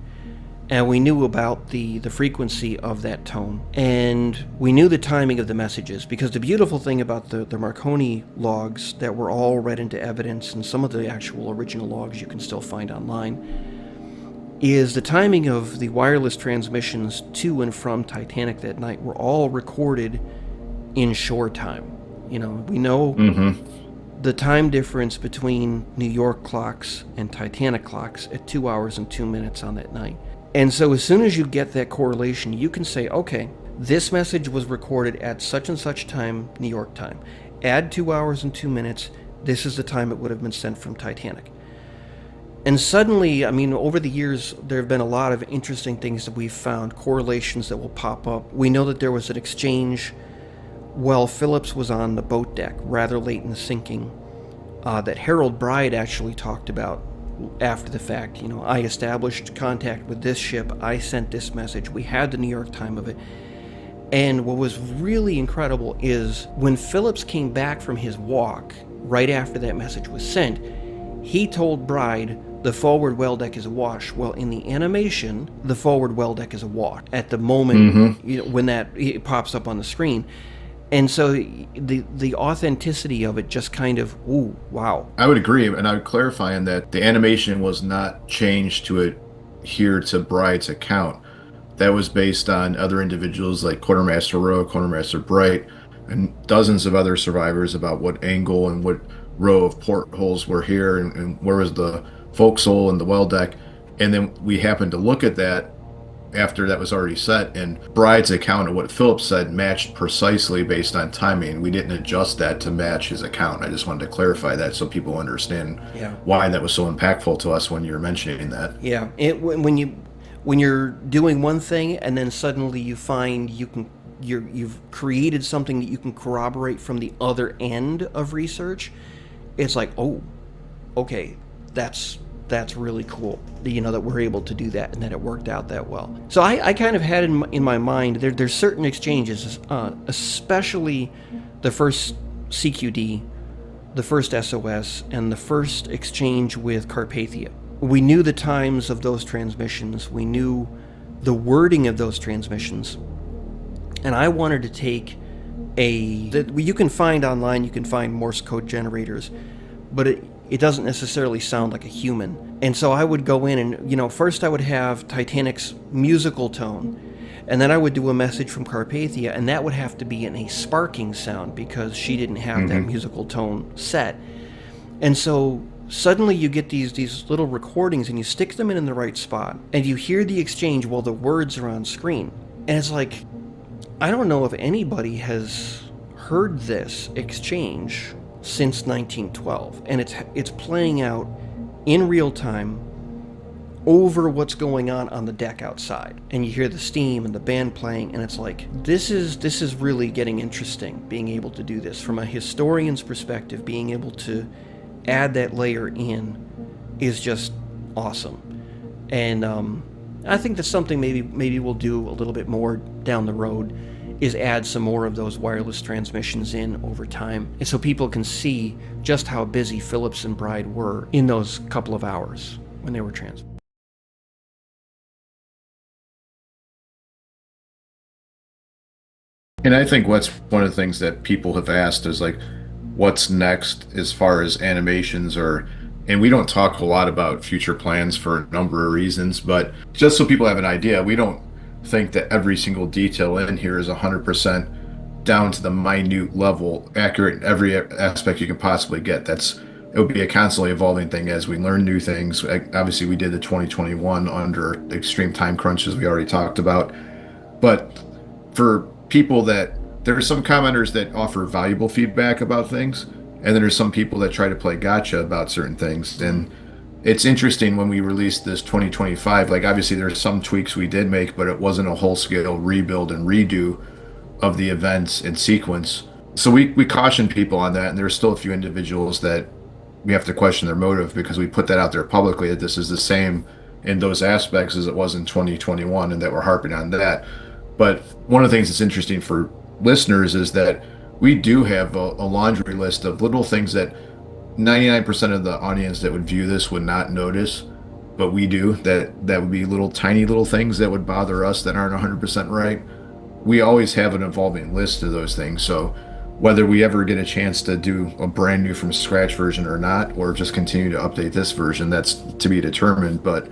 And we knew about the frequency of that tone. And we knew the timing of the messages, because the beautiful thing about the Marconi logs that were all read into evidence, and some of the actual original logs you can still find online, is the timing of the wireless transmissions to and from Titanic that night were all recorded in shore time. We know the time difference between New York clocks and Titanic clocks at 2 hours and 2 minutes on that night. And so as soon as you get that correlation, you can say, okay, this message was recorded at such and such time, New York time. Add 2 hours and 2 minutes, this is the time it would have been sent from Titanic. And suddenly, over the years, there have been a lot of interesting things that we've found, correlations that will pop up. We know that there was an exchange while Phillips was on the boat deck, rather late in the sinking, that Harold Bride actually talked about after the fact. I established contact with this ship. I sent this message. We had the New York Times of it. And what was really incredible is when Phillips came back from his walk, right after that message was sent, he told Bride the forward well deck is awash. Well, in the animation, the forward well deck is awash at the moment when it pops up on the screen. And so the authenticity of it just kind of, ooh, wow. I would agree, and I would clarify in that the animation was not changed to adhere to Bride's account. That was based on other individuals like Quartermaster Rowe, Quartermaster Bright, and dozens of other survivors about what angle and what row of portholes were here and where was the forecastle and the well deck. And then we happened to look at that after that was already set, and Bride's account of what Phillips said matched precisely based on timing. We didn't adjust that to match his account. I just wanted to clarify that so people understand why that was so impactful to us when you're mentioning that. Yeah, when you're doing one thing and then suddenly you find you've created something that you can corroborate from the other end of research, it's like, oh, okay, that's really cool, that we're able to do that and that it worked out that well. So I kind of had in my mind there's certain exchanges, especially the first CQD, the first SOS, and the first exchange with Carpathia. We knew the times of those transmissions. We knew the wording of those transmissions. And I wanted to take you can find online, you can find Morse code generators, but it doesn't necessarily sound like a human. And so I would go in and, first I would have Titanic's musical tone, and then I would do a message from Carpathia, and that would have to be in a sparking sound because she didn't have that musical tone set. And so suddenly you get these little recordings and you stick them in the right spot and you hear the exchange while the words are on screen. And it's like, I don't know if anybody has heard this exchange since 1912. And it's playing out in real time over what's going on the deck outside. And you hear the steam and the band playing, and it's like, this is really getting interesting, being able to do this. From a historian's perspective, being able to add that layer in is just awesome. And I think that's something maybe we'll do a little bit more down the road, is add some more of those wireless transmissions in over time, and so people can see just how busy Phillips and Bride were in those couple of hours when they were transmitting. And I think what's one of the things that people have asked is like, what's next as far as animations and we don't talk a lot about future plans for a number of reasons, but just so people have an idea, we don't think that every single detail in here is 100% down to the minute level, accurate in every aspect you can possibly get. It would be a constantly evolving thing as we learn new things. Obviously, we did the 2021 under extreme time crunches we already talked about, but for people there are some commenters that offer valuable feedback about things, and then there's some people that try to play gotcha about certain things. And it's interesting when we released this 2025, like obviously there's some tweaks we did make, but it wasn't a whole-scale rebuild and redo of the events in sequence. So we caution people on that, and there's still a few individuals that we have to question their motive because we put that out there publicly that this is the same in those aspects as it was in 2021 and that we're harping on that. But one of the things that's interesting for listeners is that we do have a laundry list of little things that 99% of the audience that would view this would not notice, but we do. That would be tiny little things that would bother us that aren't 100% right. We always have an evolving list of those things. So whether we ever get a chance to do a brand new from scratch version or not, or just continue to update this version, that's to be determined. But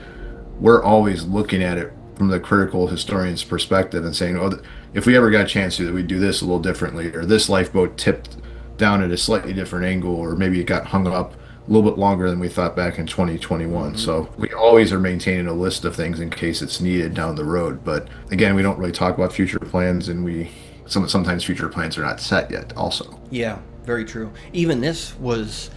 we're always looking at it from the critical historian's perspective and saying, oh, if we ever got a chance to, we'd do this a little differently, or this lifeboat tipped down at a slightly different angle, or maybe it got hung up a little bit longer than we thought back in 2021. So we always are maintaining a list of things in case it's needed down the road. But again, we don't really talk about future plans, and sometimes future plans are not set yet also. Yeah, very true. Even this was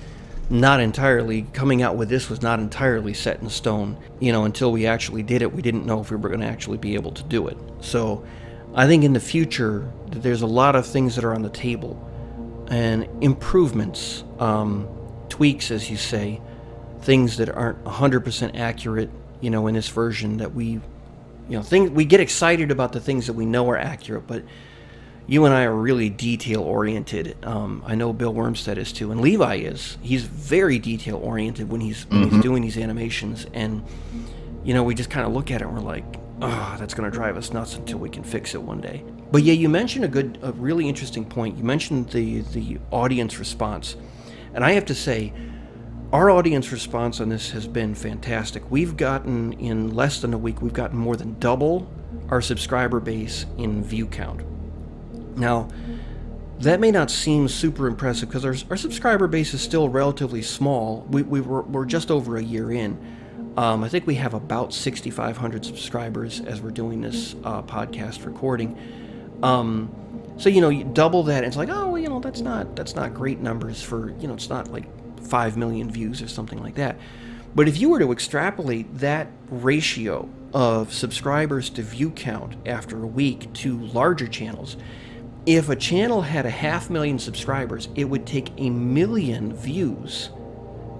not entirely, coming out with this was not entirely set in stone. Until we actually did it, we didn't know if we were going to actually be able to do it. So I think in the future, there's a lot of things that are on the table, and improvements, tweaks, as you say, things that aren't 100% accurate, in this version that we get excited about the things that we know are accurate, but you and I are really detail oriented. I know Bill Wormstead is too, and Levi is. He's very detail oriented when he's doing these animations, and we just kind of look at it and we're like, oh, that's going to drive us nuts until we can fix it one day. But yeah, you mentioned a really interesting point. You mentioned the audience response, and I have to say, our audience response on this has been fantastic. We've gotten, in less than a week, we've gotten more than double our subscriber base in view count. Now, that may not seem super impressive because our subscriber base is still relatively small. We're just over a year in. I think we have about 6,500 subscribers as we're doing this podcast recording. So you double that, and it's like, oh, that's not great numbers for, it's not like 5 million views or something like that. But if you were to extrapolate that ratio of subscribers to view count after a week to larger channels, if a channel had 500,000 subscribers, it would take 1 million views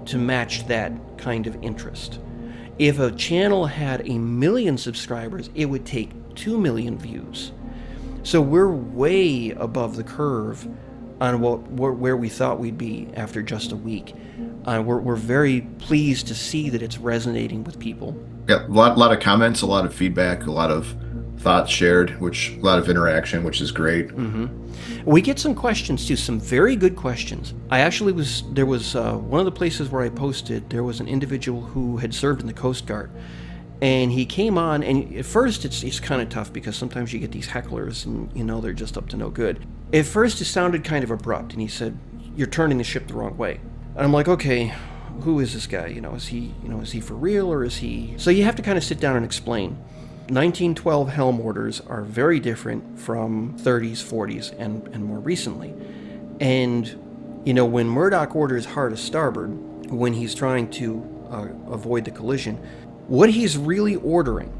to match that kind of interest. If a channel had 1 million subscribers, it would take 2 million views. So we're way above the curve on where we thought we'd be after just a week. We're very pleased to see that it's resonating with people. Yeah, a lot of comments, a lot of feedback, a lot of thoughts shared, a lot of interaction, which is great. Mm-hmm. We get some questions too, some very good questions. There was one of the places where I posted, there was an individual who had served in the Coast Guard, and he came on, and at first it's kind of tough because sometimes you get these hecklers and they're just up to no good. At first it sounded kind of abrupt, and he said, "You're turning the ship the wrong way." And I'm like, okay, who is this guy? Is he for real, or is he? So you have to kind of sit down and explain. 1912 helm orders are very different from 30s, 40s, and more recently. And, when Murdoch orders hard to starboard, when he's trying to avoid the collision, what he's really ordering,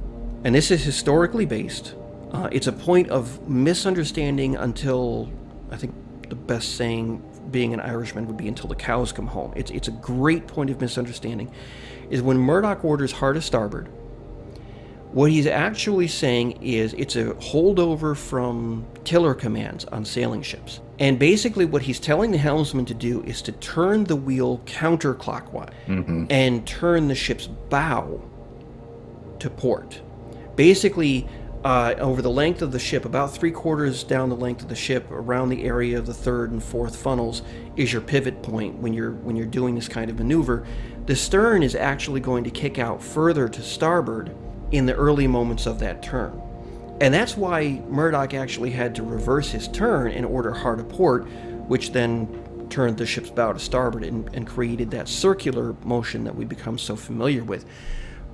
and this is historically based, it's a point of misunderstanding until, I think the best saying, being an Irishman, would be until the cows come home. It's a great point of misunderstanding, is when Murdoch orders hard to starboard, what he's actually saying is it's a holdover from tiller commands on sailing ships. And basically what he's telling the helmsman to do is to turn the wheel counterclockwise and turn the ship's bow to port. Basically, over the length of the ship, about 3/4 down the length of the ship, around the area of the third and fourth funnels, is your pivot point when you're doing this kind of maneuver. The stern is actually going to kick out further to starboard in the early moments of that turn. And that's why Murdoch actually had to reverse his turn and order hard to port, which then turned the ship's bow to starboard and created that circular motion that we become so familiar with.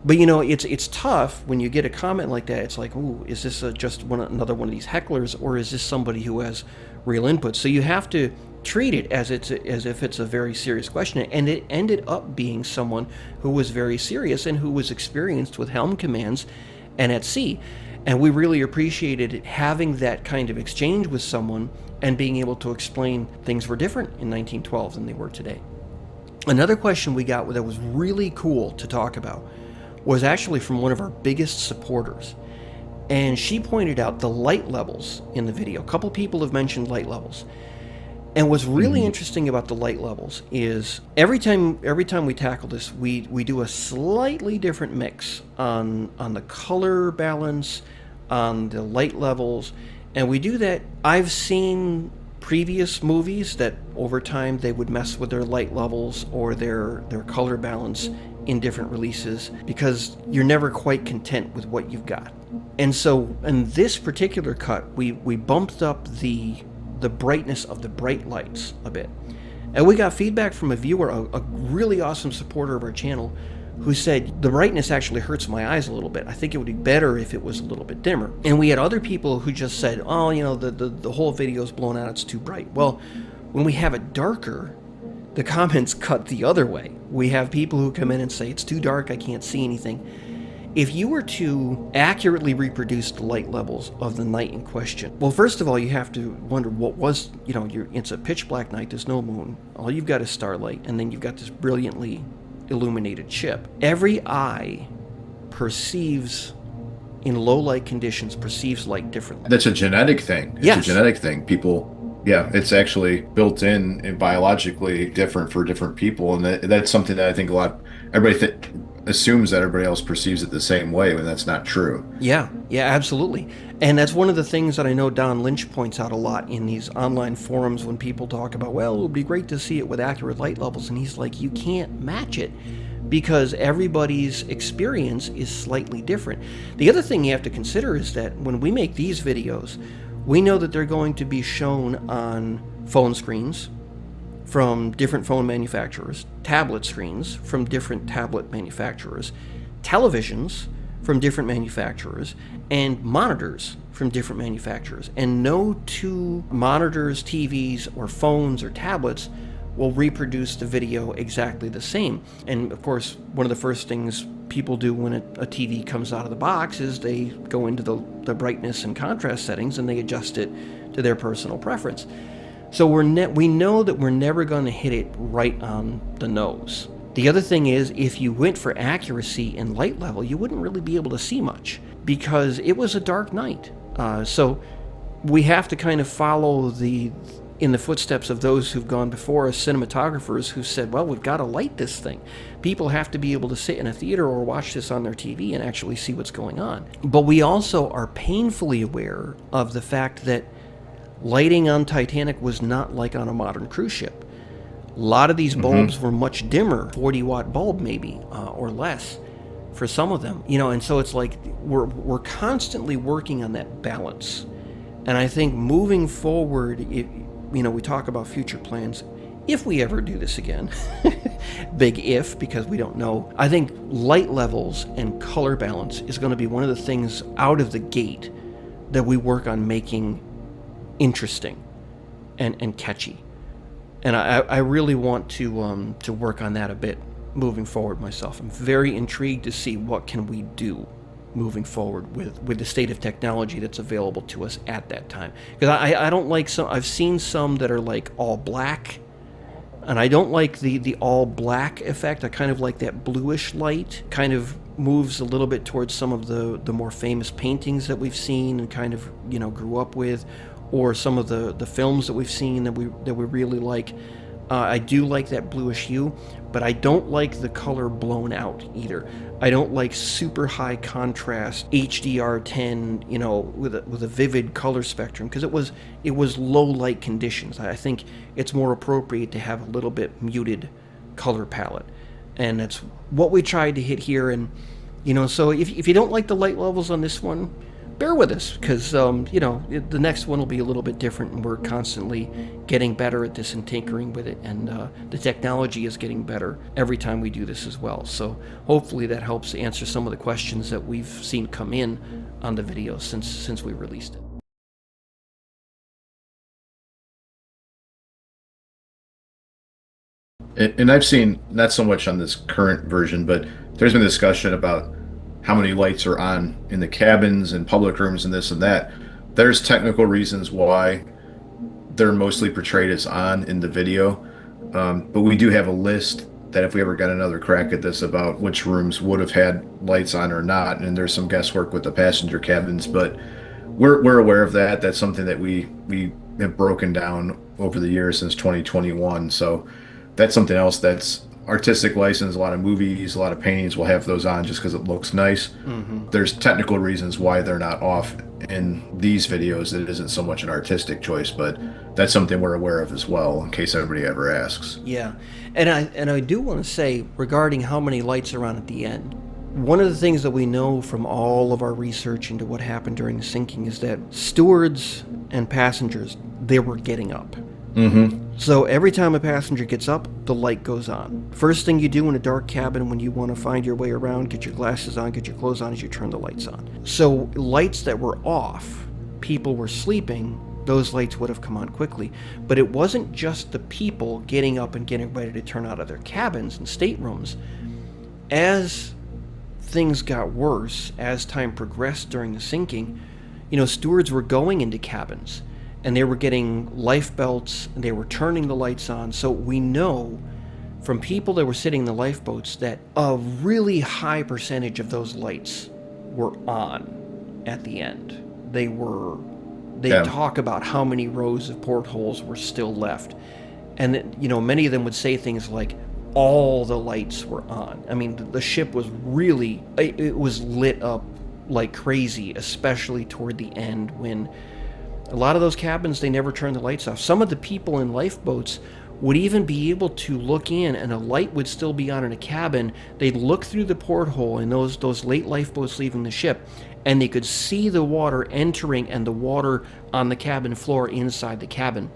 But it's tough when you get a comment like that. It's like, ooh, is this just another one of these hecklers, or is this somebody who has real input? So you have to treat it as if it's a very serious question. And it ended up being someone who was very serious and who was experienced with helm commands and at sea. And we really appreciated having that kind of exchange with someone and being able to explain things were different in 1912 than they were today. Another question we got that was really cool to talk about was actually from one of our biggest supporters. And she pointed out the light levels in the video. A couple people have mentioned light levels. And what's really interesting about the light levels is every time we tackle this, we do a slightly different mix on the color balance, on the light levels, and we do that. I've seen previous movies that over time they would mess with their light levels or their color balance in different releases because you're never quite content with what you've got. And so in this particular cut, we bumped up the brightness of the bright lights a bit. And we got feedback from a viewer, a really awesome supporter of our channel, who said, the brightness actually hurts my eyes a little bit. I think it would be better if it was a little bit dimmer. And we had other people who just said, oh, the whole video's blown out, it's too bright. Well, when we have it darker, the comments cut the other way. We have people who come in and say, it's too dark, I can't see anything. If you were to accurately reproduce the light levels of the night in question, well, first of all, you have to wonder what was, it's a pitch black night, there's no moon, all you've got is starlight, and then you've got this brilliantly illuminated ship. Every eye perceives, in low light conditions, perceives light differently. That's a genetic thing. It's a Yes. genetic thing. People, yeah, it's actually built in and biologically different for different people, and that's something that I think everybody assumes that everybody else perceives it the same way, when that's not true. Yeah, yeah, absolutely. And that's one of the things that I know Don Lynch points out a lot in these online forums when people talk about, well, it would be great to see it with accurate light levels. And he's like, you can't match it because everybody's experience is slightly different. The other thing you have to consider is that when we make these videos, we know that they're going to be shown on phone screens from different phone manufacturers, tablet screens from different tablet manufacturers, televisions from different manufacturers, and monitors from different manufacturers. And no two monitors, TVs, or phones or tablets will reproduce the video exactly the same. And of course, one of the first things people do when a TV comes out of the box is they go into the brightness and contrast settings and they adjust it to their personal preference. So we know that we're never going to hit it right on the nose. The other thing is, if you went for accuracy and light level, you wouldn't really be able to see much because it was a dark night. So we have to kind of follow in the footsteps of those who've gone before us, cinematographers who said, well, we've got to light this thing. People have to be able to sit in a theater or watch this on their TV and actually see what's going on. But we also are painfully aware of the fact that lighting on Titanic was not like on a modern cruise ship. A lot of these bulbs were much dimmer, 40-watt bulb maybe, or less for some of them. And so it's like we're constantly working on that balance. And I think moving forward, we talk about future plans. If we ever do this again, big if, because we don't know, I think light levels and color balance is going to be one of the things out of the gate that we work on making interesting and catchy. And I really want to work on that a bit moving forward myself. I'm very intrigued to see what can we do moving forward with the state of technology that's available to us at that time. Because I don't like some, I've seen some that are like all black, and I don't like the all black effect. I kind of like that bluish light, kind of moves a little bit towards some of the more famous paintings that we've seen and kind of grew up with, or some of the films that we've seen that we really like. I do like that bluish hue, but I don't like the color blown out either. I don't like super high contrast HDR10, with a vivid color spectrum, because it was low light conditions. I think it's more appropriate to have a little bit muted color palette, and that's what we tried to hit here. And so if you don't like the light levels on this one, bear with us, because the next one will be a little bit different, and we're constantly getting better at this and tinkering with it, and the technology is getting better every time we do this as well. So hopefully that helps answer some of the questions that we've seen come in on the video since we released And I've seen, not so much on this current version, but there's been discussion about how many lights are on in the cabins and public rooms and this and that. There's technical reasons why they're mostly portrayed as on in the video, but we do have a list that if we ever got another crack at this, about which rooms would have had lights on or not, and there's some guesswork with the passenger cabins, but we're aware of that. That's something that we have broken down over the years since 2021. So that's something else that's artistic license. A lot of movies, a lot of paintings will have those on just because it looks nice. There's technical reasons why they're not off in these videos. It isn't so much an artistic choice, but that's something we're aware of as well, in case anybody ever asks. Yeah, and I do want to say, regarding how many lights are on at the end, one of the things that we know from all of our research into what happened during the sinking is that stewards and passengers, they were getting up. So every time a passenger gets up, the light goes on. First thing you do in a dark cabin when you want to find your way around, get your glasses on, get your clothes on, is you turn the lights on. So lights that were off, people were sleeping, those lights would have come on quickly. But it wasn't just the people getting up and getting ready to turn out of their cabins and staterooms. As things got worse, as time progressed during the sinking, stewards were going into cabins, and they were getting life belts, and they were turning the lights on. So we know from people that were sitting in the lifeboats that a really high percentage of those lights were on at the end. They Yeah. talk about how many rows of portholes were still left. And, many of them would say things like, all the lights were on. I mean, the ship was really, it was lit up like crazy, especially toward the end when a lot of those cabins, they never turned the lights off. Some of the people in lifeboats would even be able to look in and a light would still be on in a cabin. They'd look through the porthole in those late lifeboats leaving the ship, and they could see the water entering and the water on the cabin floor inside the cabin.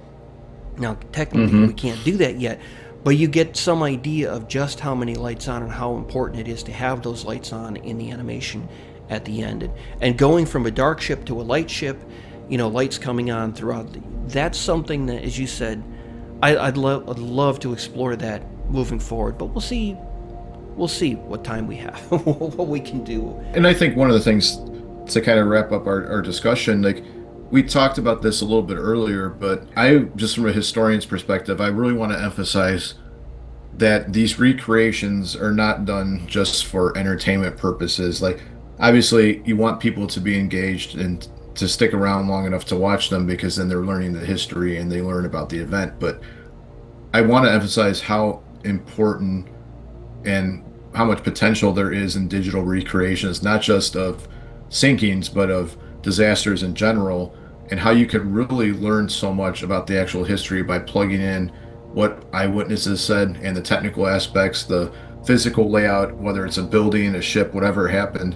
Now, technically, we can't do that yet, but you get some idea of just how many lights on and how important it is to have those lights on in the animation at the end. And going from a dark ship to a light ship, lights coming on throughout, that's something that, as you said, I'd love to explore that moving forward, but we'll see what time we have, what we can do. And I think one of the things to kind of wrap up our discussion, like we talked about this a little bit earlier, but just from a historian's perspective, I really want to emphasize that these recreations are not done just for entertainment purposes. Like, obviously, you want people to be engaged and to stick around long enough to watch them because then they're learning the history and they learn about the event. But I want to emphasize how important and how much potential there is in digital recreations, not just of sinkings, but of disasters in general, and how you can really learn so much about the actual history by plugging in what eyewitnesses said and the technical aspects, the physical layout, whether it's a building, a ship, whatever happened.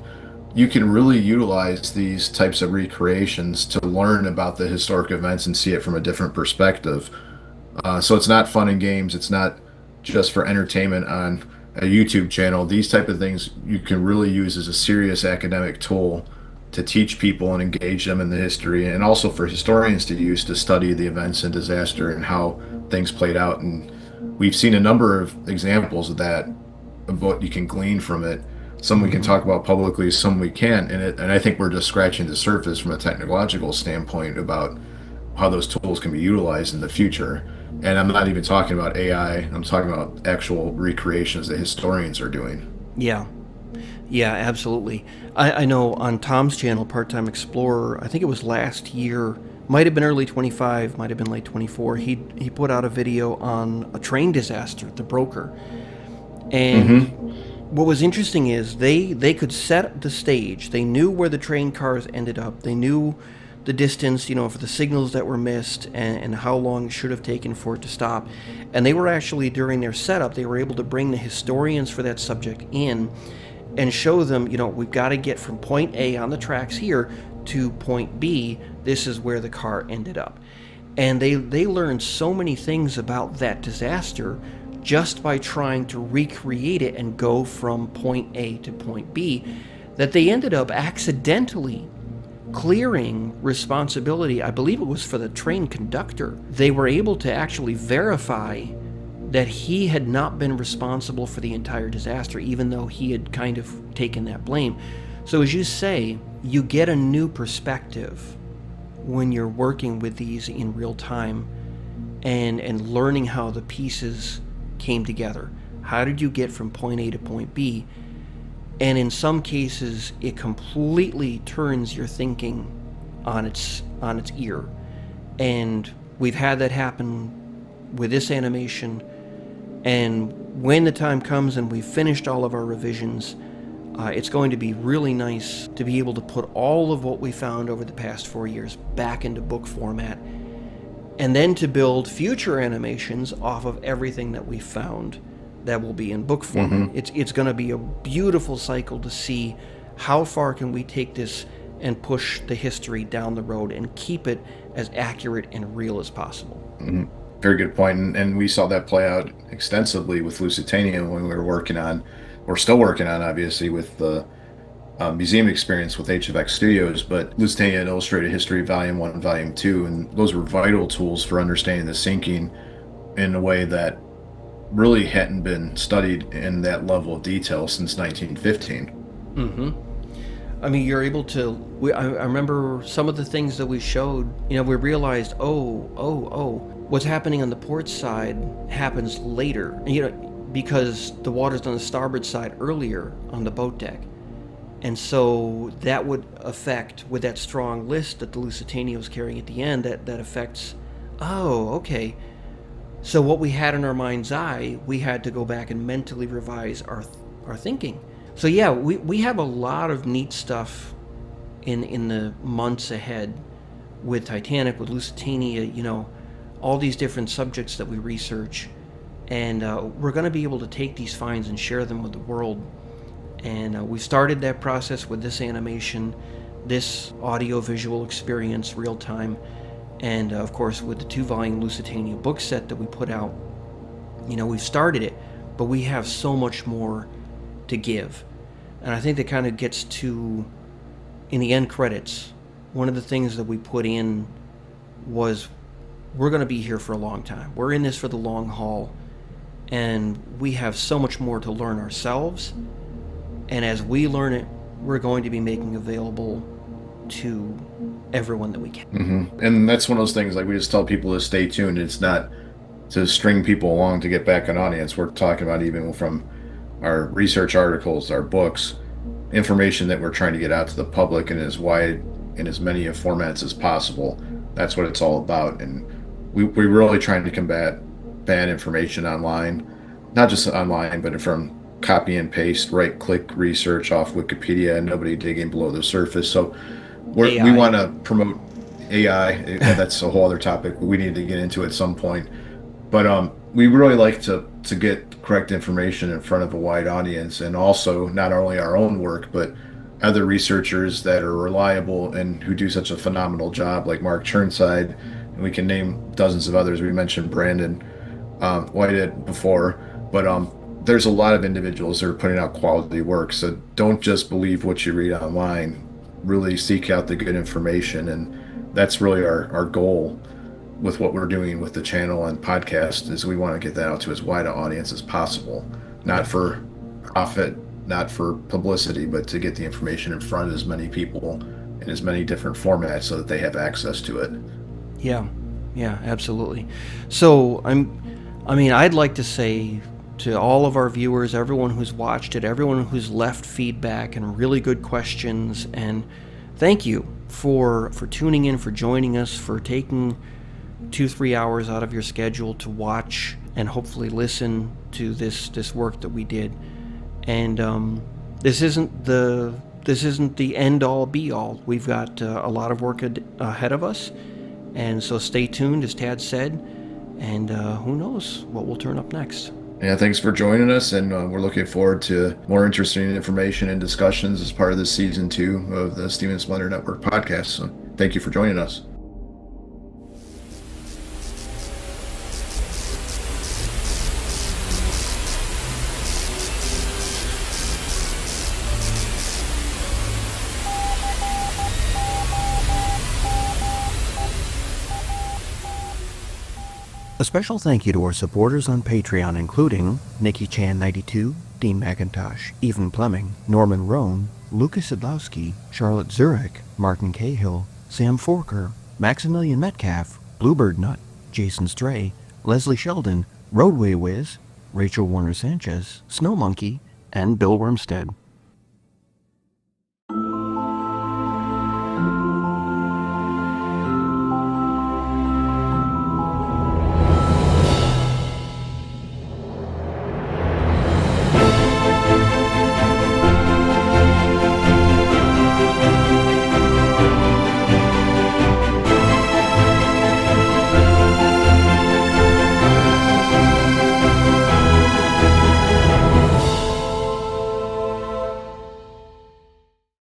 You can really utilize these types of recreations to learn about the historic events and see it from a different perspective. So it's not fun and games. It's not just for entertainment on a YouTube channel. These type of things you can really use as a serious academic tool to teach people and engage them in the history, and also for historians to use to study the events and disaster and how things played out. And we've seen a number of examples of that, of what you can glean from it. Some we can talk about publicly, some we can't. And I think we're just scratching the surface from a technological standpoint about how those tools can be utilized in the future. And I'm not even talking about AI. I'm talking about actual recreations that historians are doing. Yeah, absolutely. I know on Tom's channel, Part-Time Explorer, I think it was last year, might have been early 25, might have been late 24, he put out a video on a train disaster, the Broker. And what was interesting is they could set the stage. They knew where the train cars ended up. They knew the distance, for the signals that were missed and how long it should have taken for it to stop. And they were actually, during their setup, they were able to bring the historians for that subject in and show them, we've got to get from point A on the tracks here to point B. This is where the car ended up. And they learned so many things about that disaster just by trying to recreate it and go from point A to point B, that they ended up accidentally clearing responsibility. I believe it was for the train conductor. They were able to actually verify that he had not been responsible for the entire disaster, even though he had kind of taken that blame. So as you say, you get a new perspective when you're working with these in real time and learning how the pieces came together. How did you get from point A to point B? And in some cases, it completely turns your thinking on its ear. And we've had that happen with this animation. And when the time comes and we've finished all of our revisions, it's going to be really nice to be able to put all of what we found over the past 4 years back into book format, and then to build future animations off of everything that we found that will be in book format. It's going to be a beautiful cycle to see how far can we take this and push the history down the road and keep it as accurate and real as possible. Very good point. And we saw that play out extensively with Lusitania when we were working on, we're still working on, obviously, with the museum experience with HFX Studios, but Lusitania and Illustrated History Volume 1 and Volume 2, and those were vital tools for understanding the sinking in a way that really hadn't been studied in that level of detail since 1915. I mean, you're able to, I remember some of the things that we showed, we realized, what's happening on the port side happens later. because the water's on the starboard side earlier on the boat deck. And so that would affect, with that strong list that the Lusitania was carrying at the end, that affects, oh, okay. So what we had in our mind's eye, we had to go back and mentally revise our thinking. So yeah, we have a lot of neat stuff in the months ahead with Titanic, with Lusitania, all these different subjects that we research. And we're going to be able to take these finds and share them with the world. And we started that process with this animation, this audio-visual experience, real time, and of course with the 2-volume Lusitania book set that we put out. We've started it, but we have so much more to give. And I think that kind of gets to, in the end credits, one of the things that we put in was we're going to be here for a long time. We're in this for the long haul, and we have so much more to learn ourselves. And as we learn it, we're going to be making available to everyone that we can. Mm-hmm. And that's one of those things, like we just tell people to stay tuned. It's not to string people along to get back an audience. We're talking about even from our research articles, our books, information that we're trying to get out to the public in as wide, in as many formats as possible. That's what it's all about. And we're really trying to combat bad information online, not just online, but from copy and paste, right click research off Wikipedia, and nobody digging below the surface. So we want to promote AI. That's a whole other topic we need to get into at some point. But we really like to get correct information in front of a wide audience, and also not only our own work, but other researchers that are reliable and who do such a phenomenal job, like Mark Churnside, and we can name dozens of others. We mentioned Brandon Whitehead before, but there's a lot of individuals that are putting out quality work. So don't just believe what you read online. Really seek out the good information, and that's really our goal with what we're doing with the channel and podcast. Is we want to get that out to as wide an audience as possible, not for profit, not for publicity, but to get the information in front of as many people in as many different formats so that they have access to it. Yeah, absolutely. So I'd like to say to all of our viewers, everyone who's watched it, everyone who's left feedback and really good questions, and thank you for tuning in, for joining us, for taking 2-3 hours out of your schedule to watch and hopefully listen to this work that we did. And this isn't the end all be all. We've got a lot of work ahead of us, and so stay tuned, as Tad said, and who knows what will turn up next. Yeah, thanks for joining us, and we're looking forward to more interesting information and discussions as part of this season 2 of the Steam Splendor Network podcast. So thank you for joining us. A special thank you to our supporters on Patreon, including Nikki Chan 92, Dean McIntosh, Ethan Fleming, Norman Roan, Lucas Sadlowski, Charlotte Zurich, Martin Cahill, Sam Forker, Maximilian Metcalf, Bluebird Nut, Jason Stray, Leslie Sheldon, Roadway Wiz, Rachel Warner Sanchez, Snow Monkey, and Bill Wormstead.